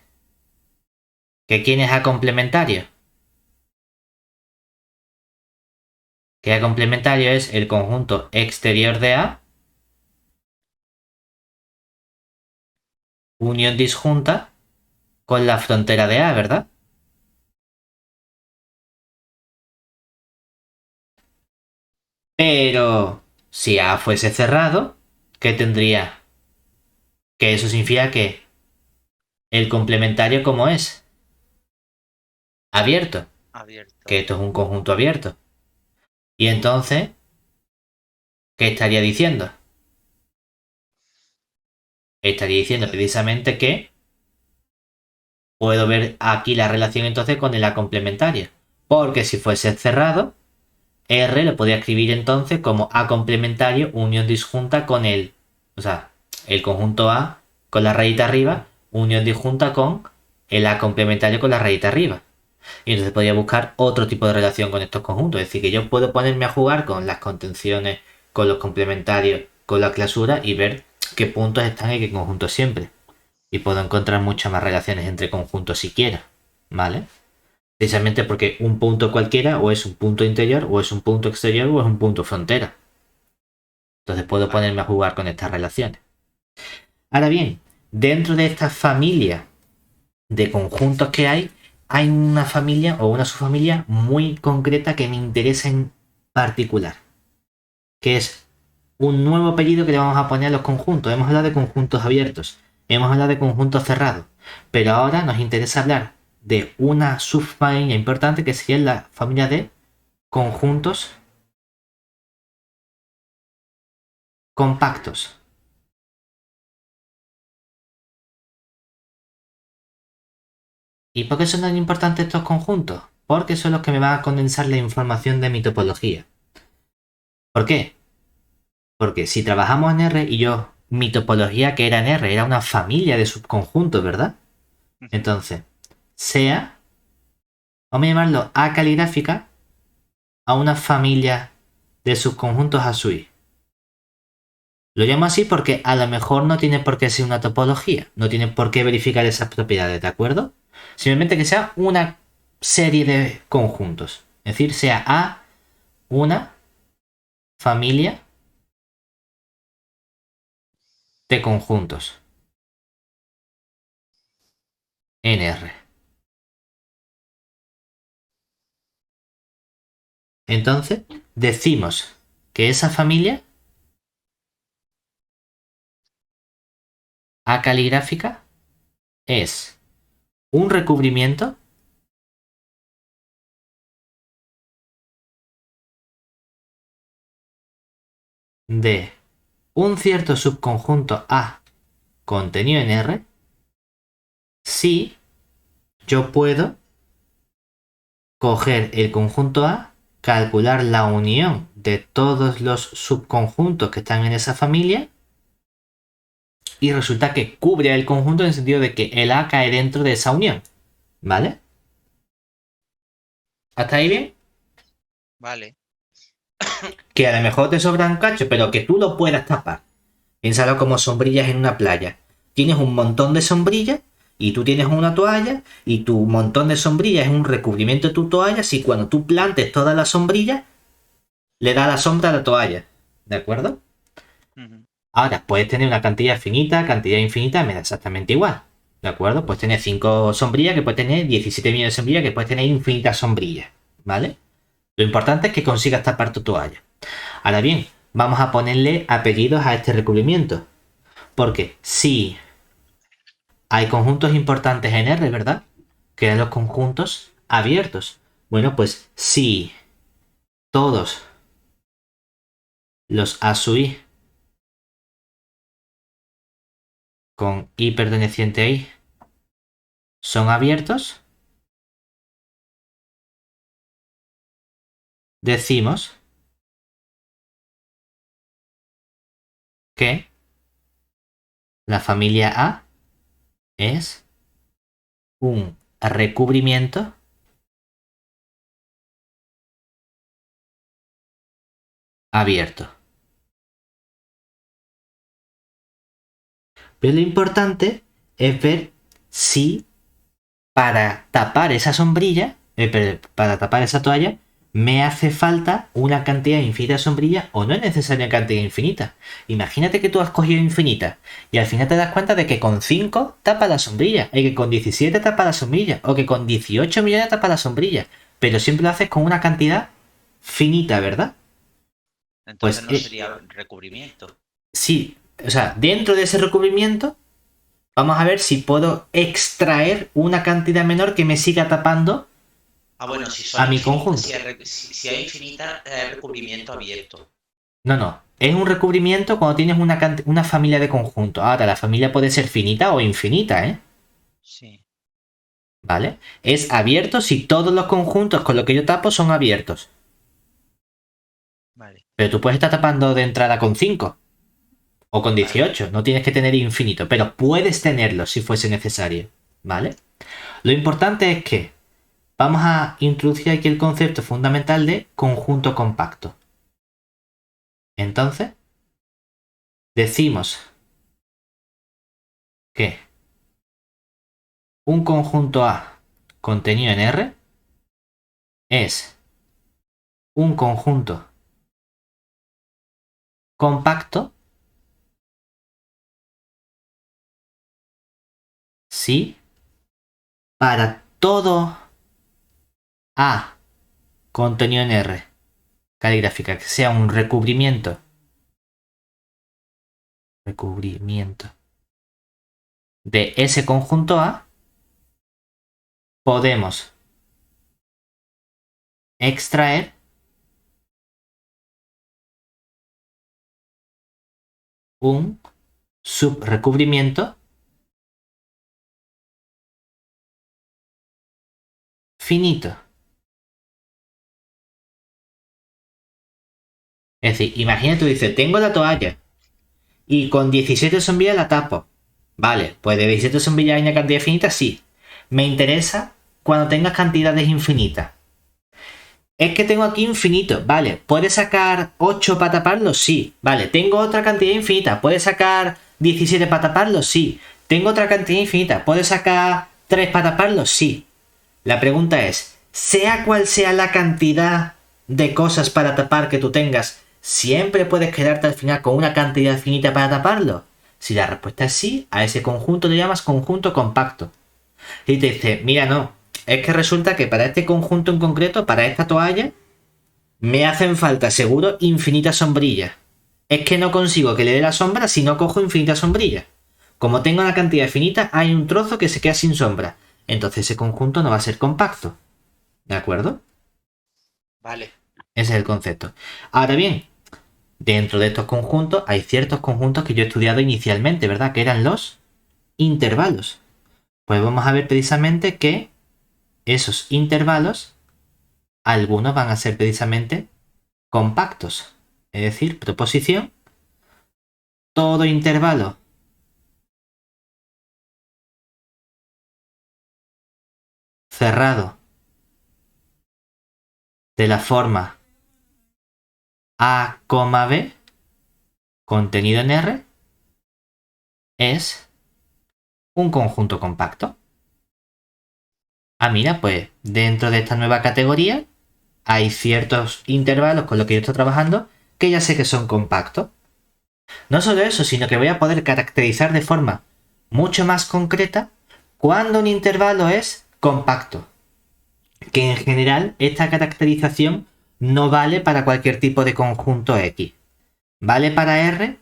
¿Que quién es A complementario? Que A complementario es el conjunto exterior de A, unión disjunta con la frontera de A, ¿verdad? Pero si A fuese cerrado, ¿qué tendría? Que eso significa que el complementario, ¿cómo es? Abierto. Abierto. Que esto es un conjunto abierto. Y entonces, ¿qué estaría diciendo? Estaría diciendo precisamente que puedo ver aquí la relación entonces con el A complementario. Porque si fuese cerrado, R lo podría escribir entonces como A complementario unión disjunta con el... O sea, el conjunto A con la rayita arriba, unión disjunta con el A complementario con la rayita arriba. Y entonces podría buscar otro tipo de relación con estos conjuntos. Es decir, que yo puedo ponerme a jugar con las contenciones, con los complementarios, con la clausura y ver qué puntos están en qué conjuntos siempre. Y puedo encontrar muchas más relaciones entre conjuntos si quiero. ¿Vale? Precisamente porque un punto cualquiera o es un punto interior o es un punto exterior o es un punto frontera. Entonces puedo ponerme a jugar con estas relaciones. Ahora bien, dentro de esta familia de conjuntos que hay una familia o una subfamilia muy concreta que me interesa en particular, que es un nuevo apellido que le vamos a poner a los conjuntos. Hemos hablado de conjuntos abiertos, hemos hablado de conjuntos cerrados, pero ahora nos interesa hablar de una subfamilia importante que sería la familia de conjuntos compactos. ¿Y por qué son tan importantes estos conjuntos? Porque son los que me van a condensar la información de mi topología. ¿Por qué? Porque si trabajamos en R y mi topología que era en R era una familia de subconjuntos, ¿verdad? Entonces, sea, vamos a llamarlo A caligráfica, a una familia de subconjuntos a su I. Lo llamo así porque a lo mejor no tiene por qué ser una topología, no tiene por qué verificar esas propiedades, ¿de acuerdo? Simplemente que sea una serie de conjuntos. Es decir, sea A una familia de conjuntos en R. Entonces, decimos que esa familia A caligráfica es un recubrimiento de un cierto subconjunto A contenido en R si yo puedo coger el conjunto A, calcular la unión de todos los subconjuntos que están en esa familia y resulta que cubre el conjunto en el sentido de que el A cae dentro de esa unión. ¿Vale? ¿Hasta ahí bien? Vale. Que a lo mejor te sobra un cacho, pero que tú lo puedas tapar. Piénsalo como sombrillas en una playa. Tienes un montón de sombrillas y tú tienes una toalla y tu montón de sombrillas es un recubrimiento de tu toalla. Si cuando tú plantes toda la sombrilla, le da la sombra a la toalla. ¿De acuerdo? Ahora, puedes tener una cantidad finita, cantidad infinita, me da exactamente igual. ¿De acuerdo? Puedes tener 5 sombrillas, que puedes tener 17 millones de sombrillas, que puedes tener infinitas sombrillas. ¿Vale? Lo importante es que consigas tapar tu toalla. Ahora bien, vamos a ponerle apellidos a este recubrimiento. Porque si hay conjuntos importantes en R, ¿verdad? Que eran los conjuntos abiertos. Bueno, pues si todos los A sub I con I perteneciente a I son abiertos, decimos que la familia A es un recubrimiento abierto. Pero lo importante es ver si para tapar esa sombrilla, para tapar esa toalla, me hace falta una cantidad infinita de sombrillas o no es necesaria una cantidad infinita. Imagínate que tú has cogido infinita y al final te das cuenta de que con 5 tapa la sombrilla, y que con 17 tapa la sombrilla, o que con 18 millones tapa la sombrilla, pero siempre lo haces con una cantidad finita, ¿verdad? Entonces pues, no sería recubrimiento. Sí, o sea, dentro de ese recubrimiento vamos a ver si puedo extraer una cantidad menor que me siga tapando Bueno, si a son mi infinitas, conjunto. si hay infinitas, recubrimiento abierto. No. Es un recubrimiento cuando tienes una familia de conjuntos. Ahora, la familia puede ser finita o infinita, ¿eh? Sí. ¿Vale? Es abierto si todos los conjuntos con los que yo tapo son abiertos. Vale. Pero tú puedes estar tapando de entrada con 5 o con 18. Vale. No tienes que tener infinito, pero puedes tenerlo si fuese necesario. ¿Vale? Lo importante es que vamos a introducir aquí el concepto fundamental de conjunto compacto. Entonces, decimos que un conjunto A contenido en R es un conjunto compacto si para todo A contenido en R caligráfica que sea un recubrimiento de ese conjunto A, podemos extraer un subrecubrimiento finito. Es decir, imagínate, tú dices, tengo la toalla y con 17 sombrillas la tapo. Vale, pues de 17 sombrillas hay una cantidad finita, sí. Me interesa cuando tengas cantidades infinitas. Es que tengo aquí infinito, vale. ¿Puedes sacar 8 para taparlo? Sí. Vale, tengo otra cantidad infinita. ¿Puedes sacar 17 para taparlo? Sí. Tengo otra cantidad infinita. ¿Puedes sacar 3 para taparlo? Sí. La pregunta es, sea cual sea la cantidad de cosas para tapar que tú tengas, ¿siempre puedes quedarte al final con una cantidad finita para taparlo? Si la respuesta es sí, a ese conjunto le llamas conjunto compacto. Y te dice, mira, no, es que resulta que para este conjunto en concreto, para esta toalla, me hacen falta seguro infinitas sombrillas. Es que no consigo que le dé la sombra si no cojo infinitas sombrillas. Como tengo una cantidad finita, hay un trozo que se queda sin sombra. Entonces ese conjunto no va a ser compacto. ¿De acuerdo? Vale. Ese es el concepto. Ahora bien, dentro de estos conjuntos hay ciertos conjuntos que yo he estudiado inicialmente, ¿verdad? Que eran los intervalos. Pues vamos a ver precisamente que esos intervalos, algunos van a ser precisamente compactos. Es decir, proposición, todo intervalo cerrado de la forma A, B, contenido en R, es un conjunto compacto. Ah, mira, pues dentro de esta nueva categoría hay ciertos intervalos con los que yo estoy trabajando que ya sé que son compactos. No solo eso, sino que voy a poder caracterizar de forma mucho más concreta cuando un intervalo es compacto. Que en general esta caracterización no vale para cualquier tipo de conjunto X. Vale para R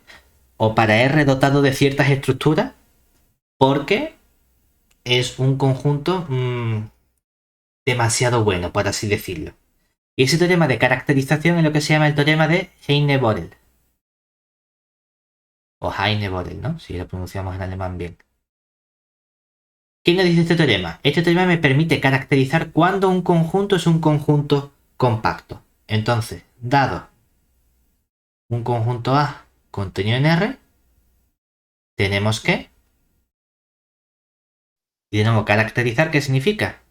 o para R dotado de ciertas estructuras porque es un conjunto demasiado bueno, por así decirlo. Y ese teorema de caracterización es lo que se llama el teorema de Heine-Borel. O Heine-Borel, ¿no? Si lo pronunciamos en alemán bien. ¿Qué nos dice este teorema? Este teorema me permite caracterizar cuándo un conjunto es un conjunto compacto. Entonces, dado un conjunto A contenido en R, tenemos que, y de nuevo, caracterizar, ¿qué significa?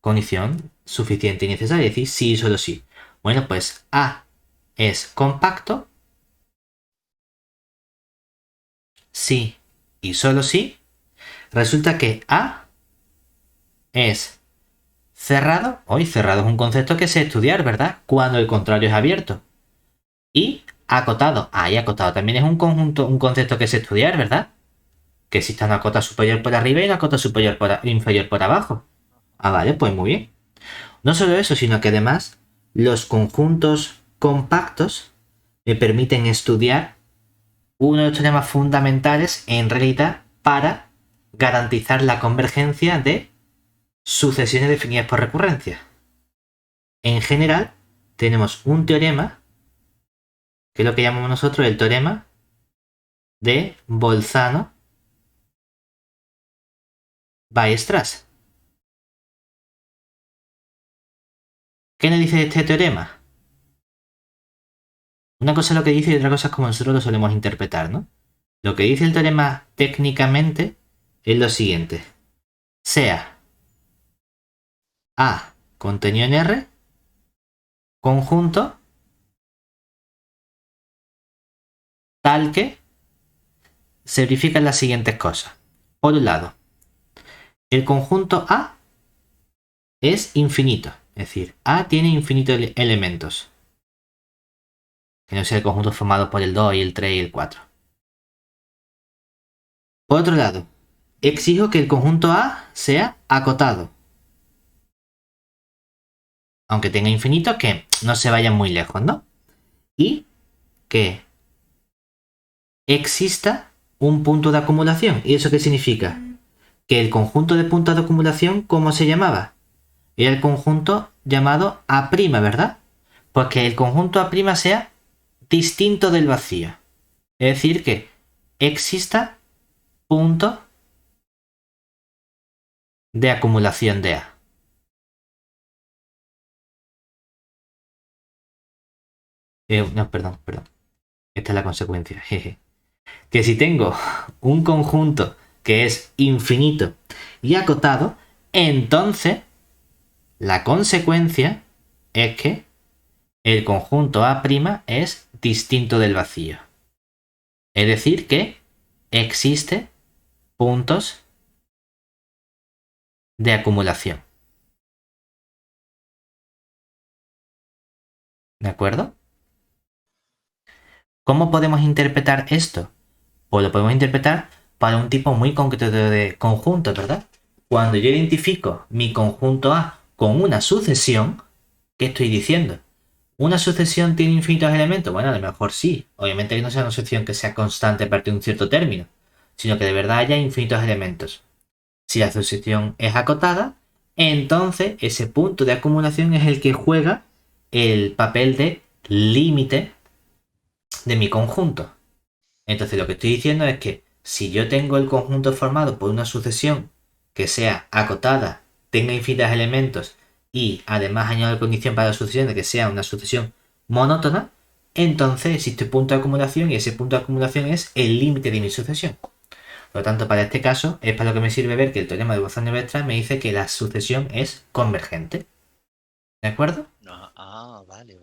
Condición suficiente y necesaria, es decir, sí y solo sí. Bueno, pues A es compacto, sí y solo sí. Resulta que A es cerrado. Hoy cerrado es un concepto que sé estudiar, ¿verdad? Cuando el contrario es abierto. Y acotado. Ahí acotado también es un conjunto, un concepto que sé estudiar, ¿verdad? Que exista una cota superior por arriba y una cota inferior por abajo. Ah, vale, pues muy bien. No solo eso, sino que además los conjuntos compactos me permiten estudiar uno de los teoremas fundamentales en realidad para garantizar la convergencia de sucesiones definidas por recurrencia. En general, tenemos un teorema, que es lo que llamamos nosotros el teorema de Bolzano-Weierstrass. ¿Qué nos dice este teorema? Una cosa es lo que dice y otra cosa es como nosotros lo solemos interpretar, ¿no? Lo que dice el teorema técnicamente es lo siguiente. Sea A contenido en R, conjunto tal que se verifican las siguientes cosas. Por un lado, el conjunto A es infinito, es decir, A tiene infinitos elementos, que no sea el conjunto formado por el 2 y el 3 y el 4. Por otro lado, exijo que el conjunto A sea acotado, aunque tenga infinitos, que no se vayan muy lejos, ¿no? Y que exista un punto de acumulación. ¿Y eso qué significa? Que el conjunto de puntos de acumulación, ¿cómo se llamaba? Era el conjunto llamado A', ¿verdad? Pues que el conjunto A' sea distinto del vacío. Es decir, que exista puntos de acumulación de A. No, perdón. Esta es la consecuencia. Jeje. Que si tengo un conjunto que es infinito y acotado, entonces la consecuencia es que el conjunto A' es distinto del vacío. Es decir, que existe puntos de acumulación. ¿De acuerdo? ¿Cómo podemos interpretar esto? Pues lo podemos interpretar para un tipo muy concreto de conjunto, ¿verdad? Cuando yo identifico mi conjunto A con una sucesión, ¿qué estoy diciendo? ¿Una sucesión tiene infinitos elementos? Bueno, a lo mejor sí. Obviamente que no sea una sucesión que sea constante a partir de un cierto término, sino que de verdad haya infinitos elementos. Si la sucesión es acotada, entonces ese punto de acumulación es el que juega el papel de límite de mi conjunto. Entonces lo que estoy diciendo es que si yo tengo el conjunto formado por una sucesión que sea acotada, tenga infinitos elementos y además añado la condición para la sucesión de que sea una sucesión monótona, entonces existe un punto de acumulación y ese punto de acumulación es el límite de mi sucesión. Por lo tanto, para este caso es para lo que me sirve ver que el teorema de Bolzano-Weierstrass me dice que la sucesión es convergente. ¿De acuerdo? No, vale.